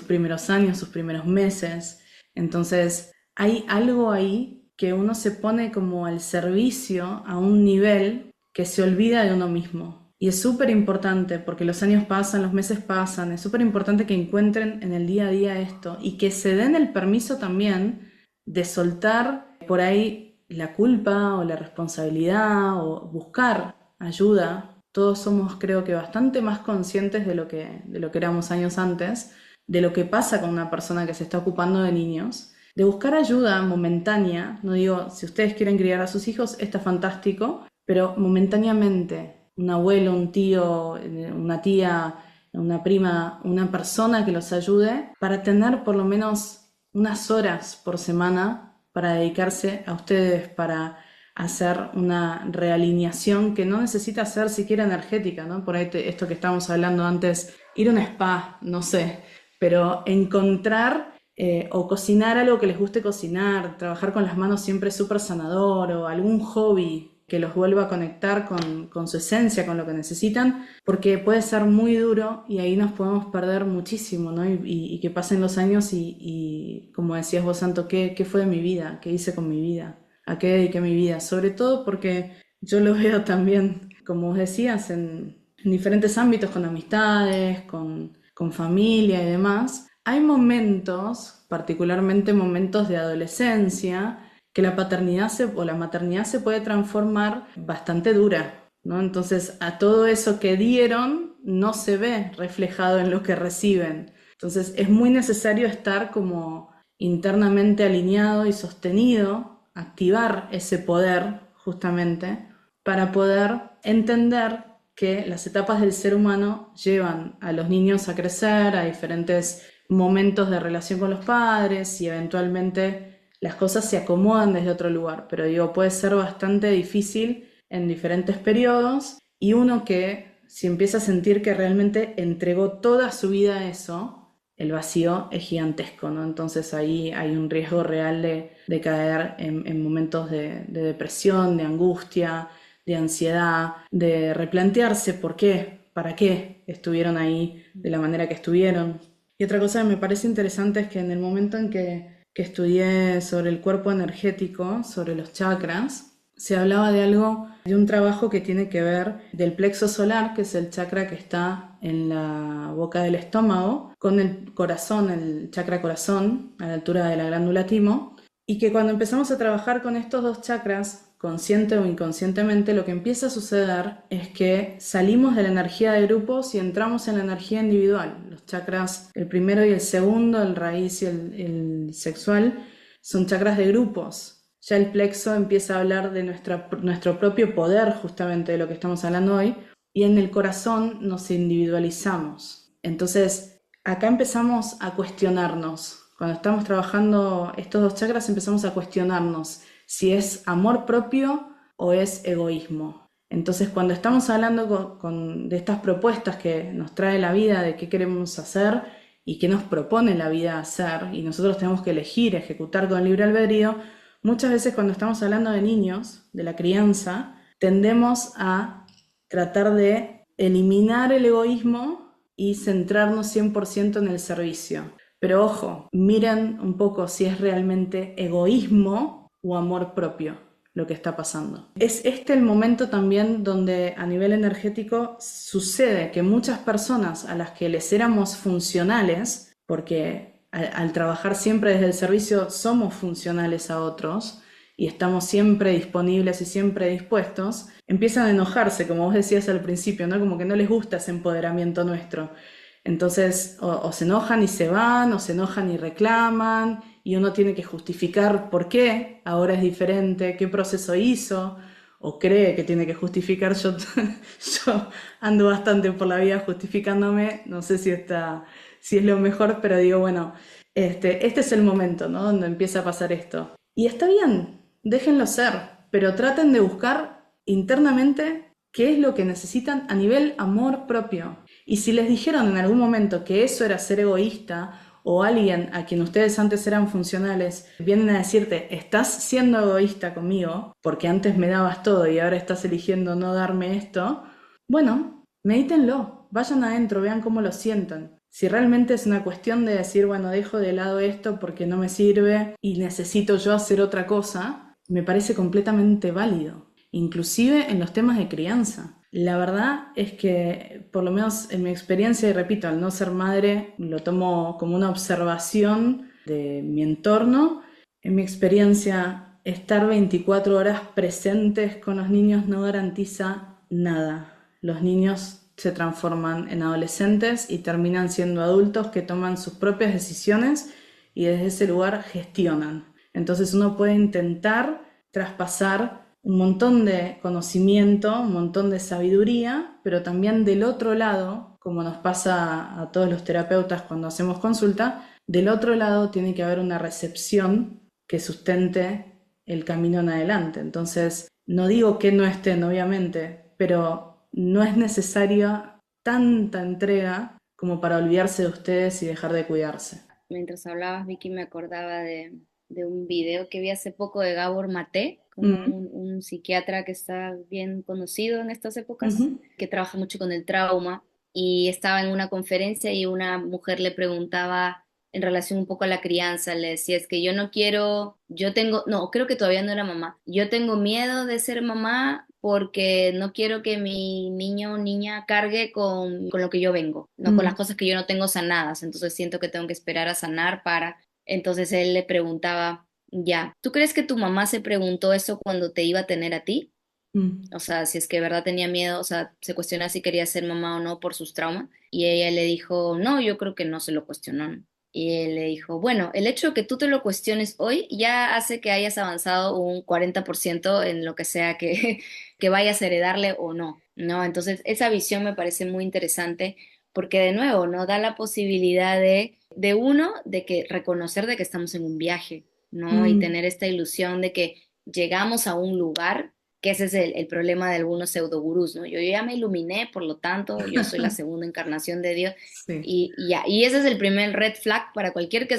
primeros años, sus primeros meses. Entonces, hay algo ahí que uno se pone como al servicio a un nivel que se olvida de uno mismo. Y es súper importante porque los años pasan, los meses pasan. Es súper importante que encuentren en el día a día esto y que se den el permiso también de soltar por ahí la culpa o la responsabilidad o buscar ayuda. Todos somos, creo que, bastante más conscientes de lo que éramos años antes, de lo que pasa con una persona que se está ocupando de niños, de buscar ayuda momentánea. No digo, si ustedes quieren criar a sus hijos, está fantástico, pero momentáneamente, un abuelo, un tío, una tía, una prima, una persona que los ayude para tener por lo menos unas horas por semana para dedicarse a ustedes, para hacer una realineación que no necesita ser siquiera energética, ¿no? Por ahí esto que estábamos hablando antes, ir a un spa, no sé, pero encontrar o cocinar algo que les guste cocinar, trabajar con las manos siempre es súper sanador, o algún hobby que los vuelva a conectar con su esencia, con lo que necesitan, porque puede ser muy duro y ahí nos podemos perder muchísimo, ¿no? Y que pasen los años y como decías vos, Santo, ¿qué fue de mi vida? ¿Qué hice con mi vida? ¿A qué dediqué mi vida? Sobre todo porque yo lo veo también, como vos decías, en diferentes ámbitos, con amistades, con familia y demás. Hay momentos, particularmente momentos de adolescencia, que la paternidad o la maternidad se puede transformar bastante dura, ¿no? Entonces, a todo eso que dieron no se ve reflejado en lo que reciben. Entonces, es muy necesario estar como internamente alineado y sostenido, activar ese poder justamente para poder entender que las etapas del ser humano llevan a los niños a crecer, a diferentes momentos de relación con los padres y eventualmente las cosas se acomodan desde otro lugar, pero digo, puede ser bastante difícil en diferentes periodos y uno que si empieza a sentir que realmente entregó toda su vida a eso, el vacío es gigantesco, ¿no? Entonces ahí hay un riesgo real de caer en momentos de depresión, de angustia, de ansiedad, de replantearse por qué, para qué estuvieron ahí de la manera que estuvieron. Y otra cosa que me parece interesante es que en el momento en que estudié sobre el cuerpo energético, sobre los chakras, se hablaba de un trabajo que tiene que ver del plexo solar, que es el chakra que está en la boca del estómago, con el corazón, el chakra corazón, a la altura de la glándula timo, y que cuando empezamos a trabajar con estos dos chakras, consciente o inconscientemente, lo que empieza a suceder es que salimos de la energía de grupos y entramos en la energía individual. Los chakras, el primero y el segundo, el raíz y el sexual, son chakras de grupos. Ya el plexo empieza a hablar de nuestro propio poder, justamente de lo que estamos hablando hoy, y en el corazón nos individualizamos. Entonces, acá empezamos a cuestionarnos. Cuando estamos trabajando estos dos chakras, empezamos a cuestionarnos si es amor propio o es egoísmo. Entonces, cuando estamos hablando de estas propuestas que nos trae la vida, de qué queremos hacer y qué nos propone la vida hacer, y nosotros tenemos que elegir, ejecutar con libre albedrío, muchas veces cuando estamos hablando de niños, de la crianza, tendemos a tratar de eliminar el egoísmo y centrarnos 100% en el servicio. Pero ojo, miren un poco si es realmente egoísmo o amor propio lo que está pasando. Es este el momento también donde a nivel energético sucede que muchas personas a las que les éramos funcionales, porque al trabajar siempre desde el servicio somos funcionales a otros y estamos siempre disponibles y siempre dispuestos, empiezan a enojarse, como vos decías al principio, ¿no? Como que no les gusta ese empoderamiento nuestro. Entonces, o se enojan y se van, o se enojan y reclaman, y uno tiene que justificar por qué ahora es diferente, qué proceso hizo, o cree que tiene que justificar. Yo, yo ando bastante por la vida justificándome, no sé si es lo mejor, pero digo, bueno, este es el momento, ¿no? Donde empieza a pasar esto. Y está bien, déjenlo ser, pero traten de buscar internamente qué es lo que necesitan a nivel amor propio. Y si les dijeron en algún momento que eso era ser egoísta, o alguien a quien ustedes antes eran funcionales, vienen a decirte, estás siendo egoísta conmigo, porque antes me dabas todo y ahora estás eligiendo no darme esto, bueno, medítenlo, vayan adentro, vean cómo lo sienten. Si realmente es una cuestión de decir, bueno, dejo de lado esto porque no me sirve y necesito yo hacer otra cosa, me parece completamente válido, inclusive en los temas de crianza. La verdad es que, por lo menos en mi experiencia, y repito, al no ser madre, lo tomo como una observación de mi entorno. En mi experiencia, estar 24 horas presentes con los niños no garantiza nada. Los niños se transforman en adolescentes y terminan siendo adultos que toman sus propias decisiones y desde ese lugar gestionan. Entonces uno puede intentar traspasar un montón de conocimiento, un montón de sabiduría, pero también del otro lado, como nos pasa a todos los terapeutas cuando hacemos consulta, del otro lado tiene que haber una recepción que sustente el camino en adelante. Entonces, no digo que no estén, obviamente, pero no es necesaria tanta entrega como para olvidarse de ustedes y dejar de cuidarse. Mientras hablabas, Vicky, me acordaba de un video que vi hace poco de Gabor Maté, como Mm, un psiquiatra que está bien conocido en estas épocas, ujú, que trabaja mucho con el trauma, y estaba en una conferencia y una mujer le preguntaba en relación un poco a la crianza, le decía, es que yo no quiero, yo tengo, no, creo que todavía no era mamá, yo tengo miedo de ser mamá porque no quiero que mi niño o niña cargue con lo que yo vengo, no con las mm, cosas que yo no tengo sanadas, entonces siento que tengo que esperar a sanar para, entonces él le preguntaba, ya, ¿tú crees que tu mamá se preguntó eso cuando te iba a tener a ti? mm. O sea, si es que de verdad tenía miedo, o sea, se cuestiona si quería ser mamá o no por sus traumas. Y ella le dijo, no, yo creo que no se lo cuestionó, ¿no? Y él le dijo, bueno, el hecho de que tú te lo cuestiones hoy ya hace que hayas avanzado un 40% en lo que sea que, que vayas a heredarle o no, ¿no? Entonces, esa visión me parece muy interesante porque de nuevo, ¿no? Da la posibilidad de uno, de que reconocer de que estamos en un viaje, ¿no? Y Mm. tener esta ilusión de que llegamos a un lugar que ese es el problema de algunos pseudogurús, ¿no? Yo ya me iluminé, por lo tanto, yo soy la segunda encarnación de Dios. Sí. Y ya, y ese es el primer red flag para cualquiera que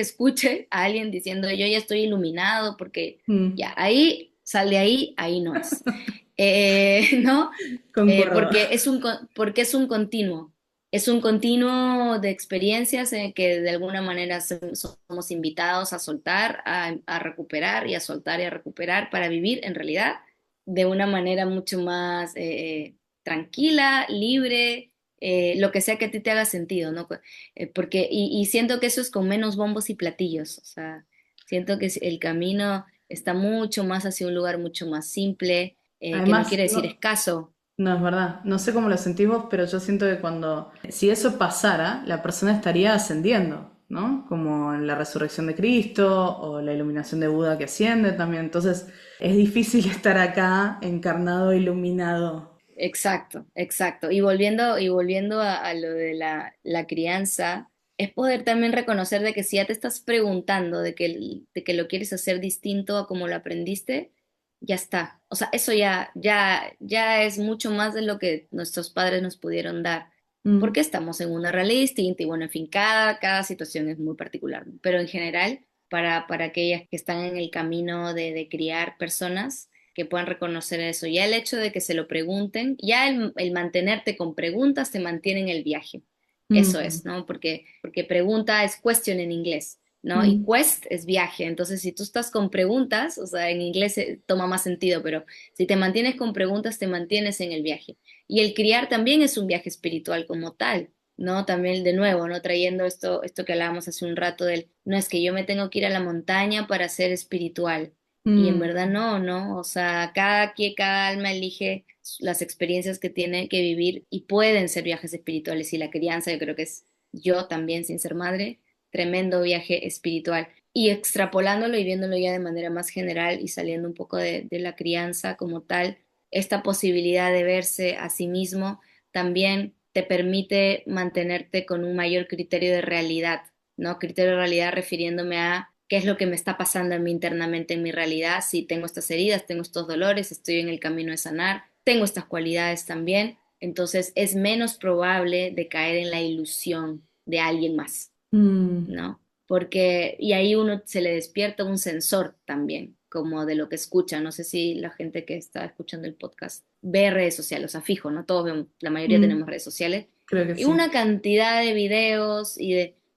escuche a alguien diciendo yo ya estoy iluminado, porque Mm. ya, ahí, sal de ahí, ahí no es. ¿No? Concuerdo. Porque es un continuo de experiencias en que de alguna manera somos invitados a soltar, a recuperar y a soltar y a recuperar para vivir en realidad de una manera mucho más tranquila, libre, lo que sea que a ti te haga sentido, ¿no? Porque, y siento que eso es con menos bombos y platillos, o sea, siento que el camino está mucho más hacia un lugar mucho más simple, que no Además, quiere decir no, escaso. no es verdad. No sé cómo lo sentís vos, pero yo siento que si eso pasara, la persona estaría ascendiendo, ¿no? Como en la resurrección de Cristo o la iluminación de Buda que asciende también. Entonces, es difícil estar acá encarnado, iluminado. Exacto, exacto. Y volviendo a lo de la crianza, es poder también reconocer de que si ya te estás preguntando de que lo quieres hacer distinto a como lo aprendiste, ya está. O sea, eso ya es mucho más de lo que nuestros padres nos pudieron dar, Mm, porque estamos en una realidad distinta y bueno, en fin, cada situación es muy particular, ¿no? Pero en general, para aquellas que están en el camino de criar personas, que puedan reconocer eso. Ya el hecho de que se lo pregunten, ya el mantenerte con preguntas te mantiene en el viaje. Eso mm, es, ¿no? Porque pregunta es question en inglés, ¿no? Y mm. quest es viaje. Entonces, si tú estás con preguntas, o sea, en inglés toma más sentido, pero si te mantienes con preguntas, te mantienes en el viaje. Y el criar también es un viaje espiritual como tal. ¿no? También de nuevo, ¿no? Trayendo esto que hablábamos hace un rato del, no es que yo me tengo que ir a la montaña para ser espiritual. Y en Mm, verdad no, ¿no? O sea, cada alma elige las experiencias que tiene que vivir y pueden ser viajes espirituales. Y la crianza, yo creo que es yo también, sin ser madre, tremendo viaje espiritual. Y extrapolándolo y viéndolo ya de manera más general y saliendo un poco de la crianza como tal, esta posibilidad de verse a sí mismo también te permite mantenerte con un mayor criterio de realidad, ¿no? Criterio de realidad refiriéndome a qué es lo que me está pasando a mí internamente en mi realidad, si tengo estas heridas, tengo estos dolores, estoy en el camino de sanar, tengo estas cualidades también, entonces es menos probable de caer en la ilusión de alguien más, mm, ¿no? Porque, y ahí uno se le despierta un sensor también, como de lo que escucha. No sé si la gente que está escuchando el podcast ve redes sociales, o sea, fijo, ¿no? Todos vemos, la mayoría mm, tenemos redes sociales, creo que y sí. una cantidad de videos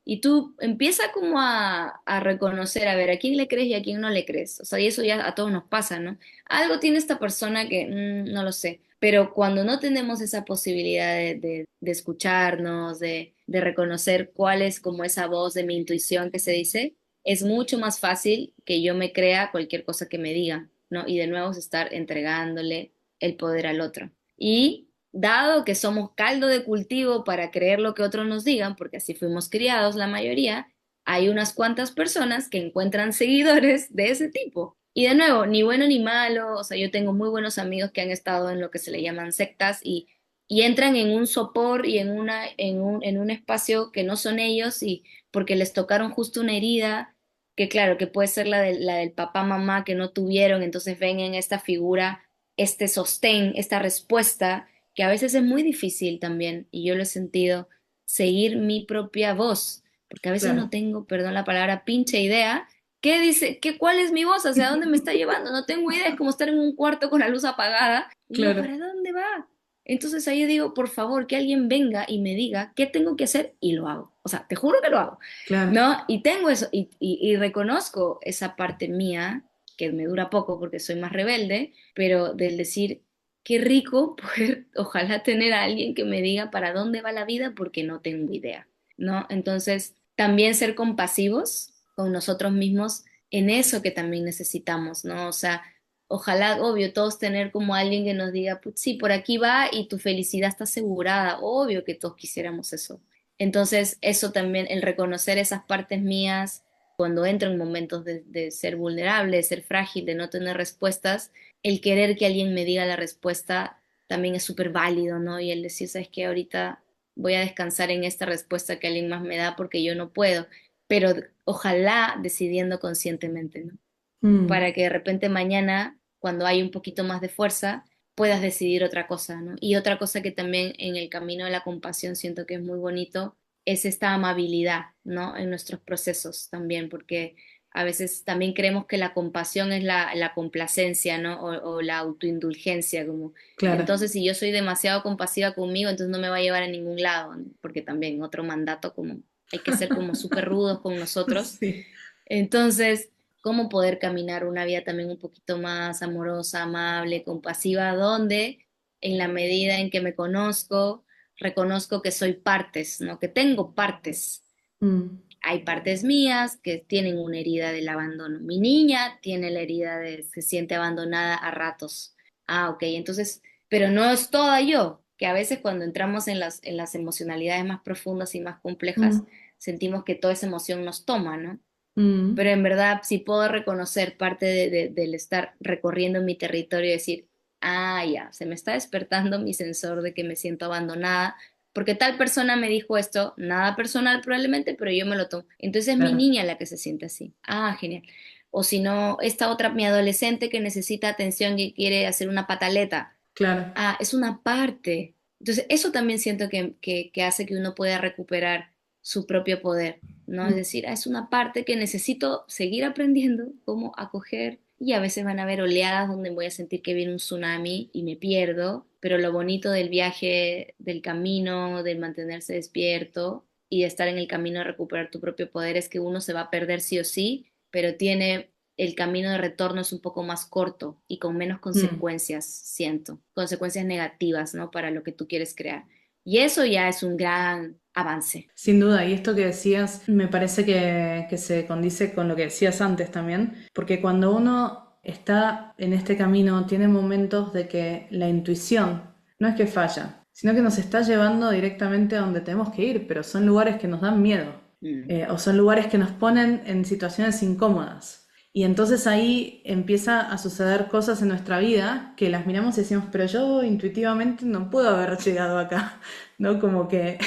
y tú empieza como a reconocer, a ver, a quién le crees y a quién no le crees. O sea, y eso ya a todos nos pasa, ¿no? Algo tiene esta persona que no lo sé, pero cuando no tenemos esa posibilidad de escucharnos, de reconocer cuál es como esa voz de mi intuición que se dice, es mucho más fácil que yo me crea cualquier cosa que me digan, ¿no? Y de nuevo es estar entregándole el poder al otro. Y dado que somos caldo de cultivo para creer lo que otros nos digan, porque así fuimos criados la mayoría, hay unas cuantas personas que encuentran seguidores de ese tipo. Y de nuevo, ni bueno ni malo, o sea, yo tengo muy buenos amigos que han estado en lo que se le llaman sectas y entran en un sopor y en un espacio que no son ellos y porque les tocaron justo una herida, que claro, que puede ser la del papá, mamá que no tuvieron, entonces ven en esta figura este sostén, esta respuesta, que a veces es muy difícil también, y yo lo he sentido, seguir mi propia voz, porque a veces no Claro, tengo, perdón la palabra, pinche idea. ¿Qué dice? ¿Cuál es mi voz? ¿Hacia dónde me está llevando? No tengo idea. Es como estar en un cuarto con la luz apagada. Y digo, claro, ¿para dónde va? Entonces ahí yo digo, por favor, que alguien venga y me diga qué tengo que hacer y lo hago. O sea, te juro que lo hago, claro. ¿no? Y tengo eso, y reconozco esa parte mía, que me dura poco porque soy más rebelde, pero del decir, qué rico poder, ojalá tener a alguien que me diga para dónde va la vida porque no tengo idea, ¿no? Entonces, también ser compasivos con nosotros mismos en eso que también necesitamos, ¿no? O sea, ojalá, obvio, todos tener como alguien que nos diga, pues sí, por aquí va y tu felicidad está asegurada. Obvio que todos quisiéramos eso. Entonces, eso también, el reconocer esas partes mías cuando entro en momentos de ser vulnerable, de ser frágil, de no tener respuestas, el querer que alguien me diga la respuesta también es súper válido, ¿no? Y el decir, sabes que ahorita voy a descansar en esta respuesta que alguien más me da porque yo no puedo, pero ojalá decidiendo conscientemente, ¿no? Mm, Para que de repente mañana, cuando hay un poquito más de fuerza, puedas decidir otra cosa, ¿no? Y otra cosa que también en el camino de la compasión siento que es muy bonito es esta amabilidad, ¿no? En nuestros procesos también, porque a veces también creemos que la compasión es la complacencia, ¿no? O la autoindulgencia, como, claro. entonces si yo soy demasiado compasiva conmigo, entonces no me va a llevar a ningún lado, ¿no? Porque también otro mandato como hay que ser como súper rudos con nosotros. Sí. Entonces, cómo poder caminar una vida también un poquito más amorosa, amable, compasiva, donde en la medida en que me conozco, reconozco que soy partes, ¿no? Que tengo partes. Mm, Hay partes mías que tienen una herida del abandono. Mi niña tiene la herida de se siente abandonada a ratos. Ah, ok, entonces, pero no es toda yo, que a veces cuando entramos en las emocionalidades más profundas y más complejas, mm, sentimos que toda esa emoción nos toma, ¿no? mm, Pero en verdad sí puedo reconocer parte del estar recorriendo mi territorio y decir, ah, ya, se me está despertando mi sensor de que me siento abandonada, porque tal persona me dijo esto, nada personal probablemente, pero yo me lo tomo. Entonces es mi claro, niña la que se siente así. Ah, genial. O si no, esta otra, mi adolescente que necesita atención y quiere hacer una pataleta. claro. Ah, es una parte. Entonces, eso también siento que hace que uno pueda recuperar su propio poder, ¿no? Es Mm, decir, es una parte que necesito seguir aprendiendo cómo acoger y a veces van a haber oleadas donde voy a sentir que viene un tsunami y me pierdo, pero lo bonito del viaje, del camino, del mantenerse despierto y de estar en el camino de recuperar tu propio poder es que uno se va a perder sí o sí, pero tiene el camino de retorno es un poco más corto y con menos mm, consecuencias, siento, consecuencias negativas, ¿no? Para lo que tú quieres crear. Y eso ya es un gran avance. Sin duda, y esto que decías me parece que se condice con lo que decías antes también, porque cuando uno está en este camino tiene momentos de que la intuición no es que falla, sino que nos está llevando directamente a donde tenemos que ir, pero son lugares que nos dan miedo, Mm. o son lugares que nos ponen en situaciones incómodas. Y entonces ahí empieza a suceder cosas en nuestra vida que las miramos y decimos, pero yo intuitivamente no puedo haber llegado acá, ¿no? Como que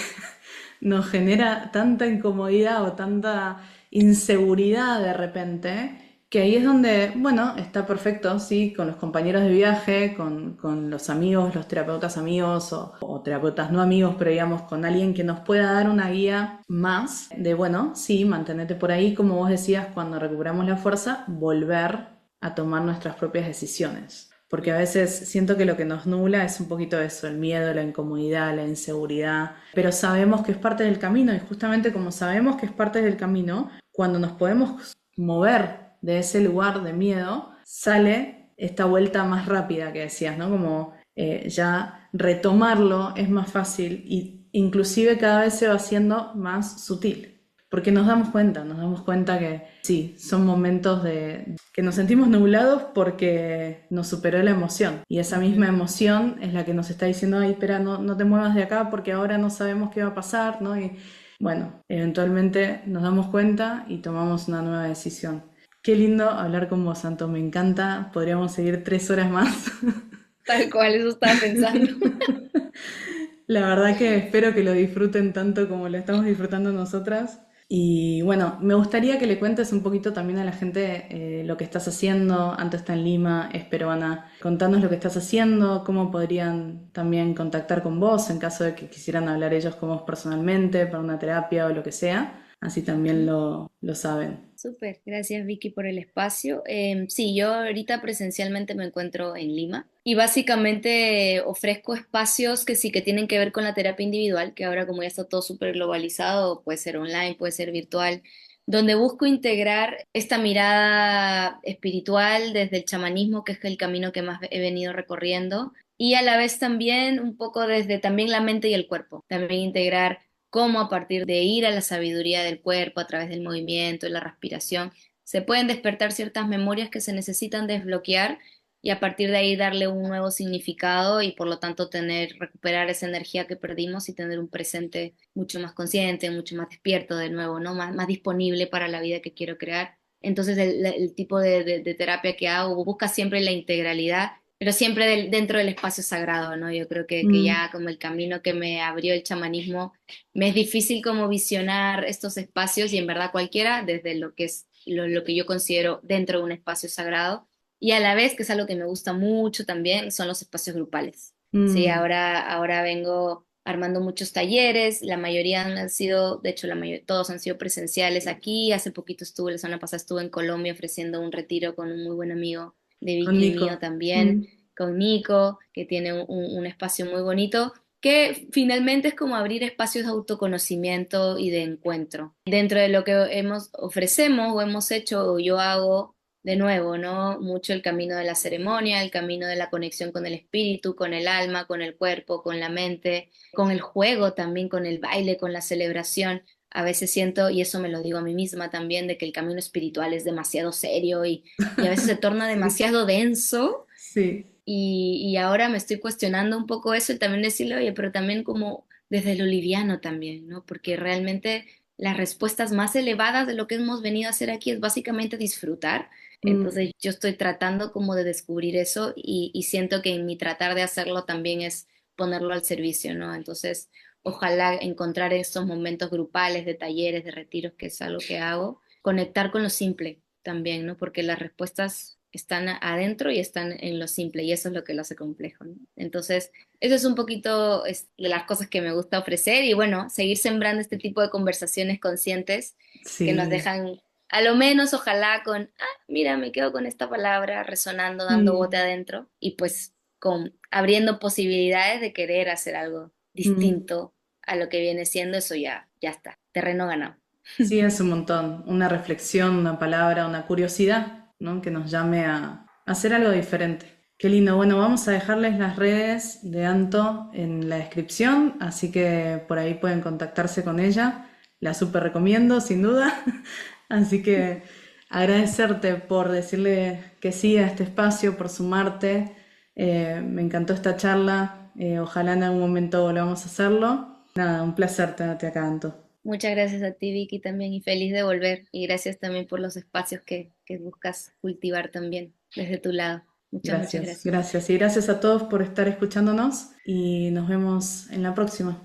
nos genera tanta incomodidad o tanta inseguridad de repente, que ahí es donde, bueno, está perfecto, sí, con los compañeros de viaje, con los amigos, los terapeutas amigos o terapeutas no amigos, pero digamos con alguien que nos pueda dar una guía más de, bueno, sí, mantenerte por ahí, como vos decías, cuando recuperamos la fuerza, volver a tomar nuestras propias decisiones. Porque a veces siento que lo que nos nubla es un poquito eso, el miedo, la incomodidad, la inseguridad, pero sabemos que es parte del camino y justamente como sabemos que es parte del camino, cuando nos podemos mover de ese lugar de miedo, sale esta vuelta más rápida que decías, ¿no? Como ya retomarlo es más fácil y inclusive cada vez se va haciendo más sutil. Porque nos damos cuenta que sí, son momentos de que nos sentimos nublados porque nos superó la emoción. Y esa misma Ujú. emoción es la que nos está diciendo, ay, espera, no te muevas de acá porque ahora no sabemos qué va a pasar, ¿no? Y bueno, eventualmente nos damos cuenta y tomamos una nueva decisión. Qué lindo hablar con vos, Santo, me encanta. Podríamos seguir 3 horas más. Tal cual, eso estaba pensando. La verdad que espero que lo disfruten tanto como lo estamos disfrutando nosotras. Y bueno, me gustaría que le cuentes un poquito también a la gente lo que estás haciendo. Anto está en Lima, es peruana. Contanos lo que estás haciendo, cómo podrían también contactar con vos en caso de que quisieran hablar ellos con vos personalmente para una terapia o lo que sea. Así también lo saben. Súper, gracias Vicky por el espacio. Sí, yo ahorita presencialmente me encuentro en Lima y básicamente ofrezco espacios que sí que tienen que ver con la terapia individual, que ahora como ya está todo súper globalizado, puede ser online, puede ser virtual, donde busco integrar esta mirada espiritual desde el chamanismo, que es el camino que más he venido recorriendo, y a la vez también un poco desde también la mente y el cuerpo, también integrar cómo a partir de ir a la sabiduría del cuerpo a través del movimiento y la respiración, se pueden despertar ciertas memorias que se necesitan desbloquear y a partir de ahí darle un nuevo significado y por lo tanto recuperar esa energía que perdimos y tener un presente mucho más consciente, mucho más despierto de nuevo, ¿no? Más disponible para la vida que quiero crear. Entonces el tipo de terapia que hago busca siempre la integralidad, pero siempre dentro del espacio sagrado, ¿no? Yo creo que Mm, ya como el camino que me abrió el chamanismo me es difícil como visionar estos espacios y en verdad cualquiera desde lo que es lo que yo considero dentro de un espacio sagrado y a la vez, que es algo que me gusta mucho también, son los espacios grupales. Sí, mm, ahora vengo armando muchos talleres, la mayoría han sido, de hecho todos han sido presenciales aquí, hace poquito la semana pasada estuve en Colombia ofreciendo un retiro con un muy buen amigo de con Vicky y mío Nico. también, Mm, con Nico, que tiene un espacio muy bonito que finalmente es como abrir espacios de autoconocimiento y de encuentro. Dentro de lo que ofrecemos o hemos hecho o yo hago, de nuevo, ¿no? Mucho el camino de la ceremonia, el camino de la conexión con el espíritu, con el alma, con el cuerpo, con la mente, con el juego también, con el baile, con la celebración. A veces siento, y eso me lo digo a mí misma también, de que el camino espiritual es demasiado serio y a veces se torna sí, demasiado denso sí. y ahora me estoy cuestionando un poco eso y también decirle, oye, pero también como desde lo liviano también, ¿no? Porque realmente las respuestas más elevadas de lo que hemos venido a hacer aquí es básicamente disfrutar. Mm. Entonces yo estoy tratando como de descubrir eso y siento que en mi tratar de hacerlo también es ponerlo al servicio, ¿no? Entonces ojalá encontrar estos momentos grupales de talleres, de retiros, que es algo que hago, conectar con lo simple también, ¿no? Porque las respuestas están adentro y están en lo simple y eso es lo que lo hace complejo, ¿no? Entonces, eso es un poquito de las cosas que me gusta ofrecer y bueno, seguir sembrando este tipo de conversaciones conscientes que nos Sí. dejan, a lo menos ojalá con, mira, me quedo con esta palabra resonando, dando bote Mm, adentro y pues con abriendo posibilidades de querer hacer algo mm. distinto a lo que viene siendo, eso ya está, terreno ganado. Sí, es un montón. Una reflexión, una palabra, una curiosidad, ¿no? Que nos llame a hacer algo diferente. Qué lindo. Bueno, vamos a dejarles las redes de Anto en la descripción, así que por ahí pueden contactarse con ella. La súper recomiendo, sin duda. Así que agradecerte por decirle que sí a este espacio, por sumarte. Me encantó esta charla. Ojalá en algún momento volvamos a hacerlo. Nada, un placer tenerte acá, Anto. Muchas gracias a ti, Vicky, también, y feliz de volver. Y gracias también por los espacios que buscas cultivar también desde tu lado. Muchas Gracias, gracias. gracias. Y gracias a todos por estar escuchándonos y nos vemos en la próxima.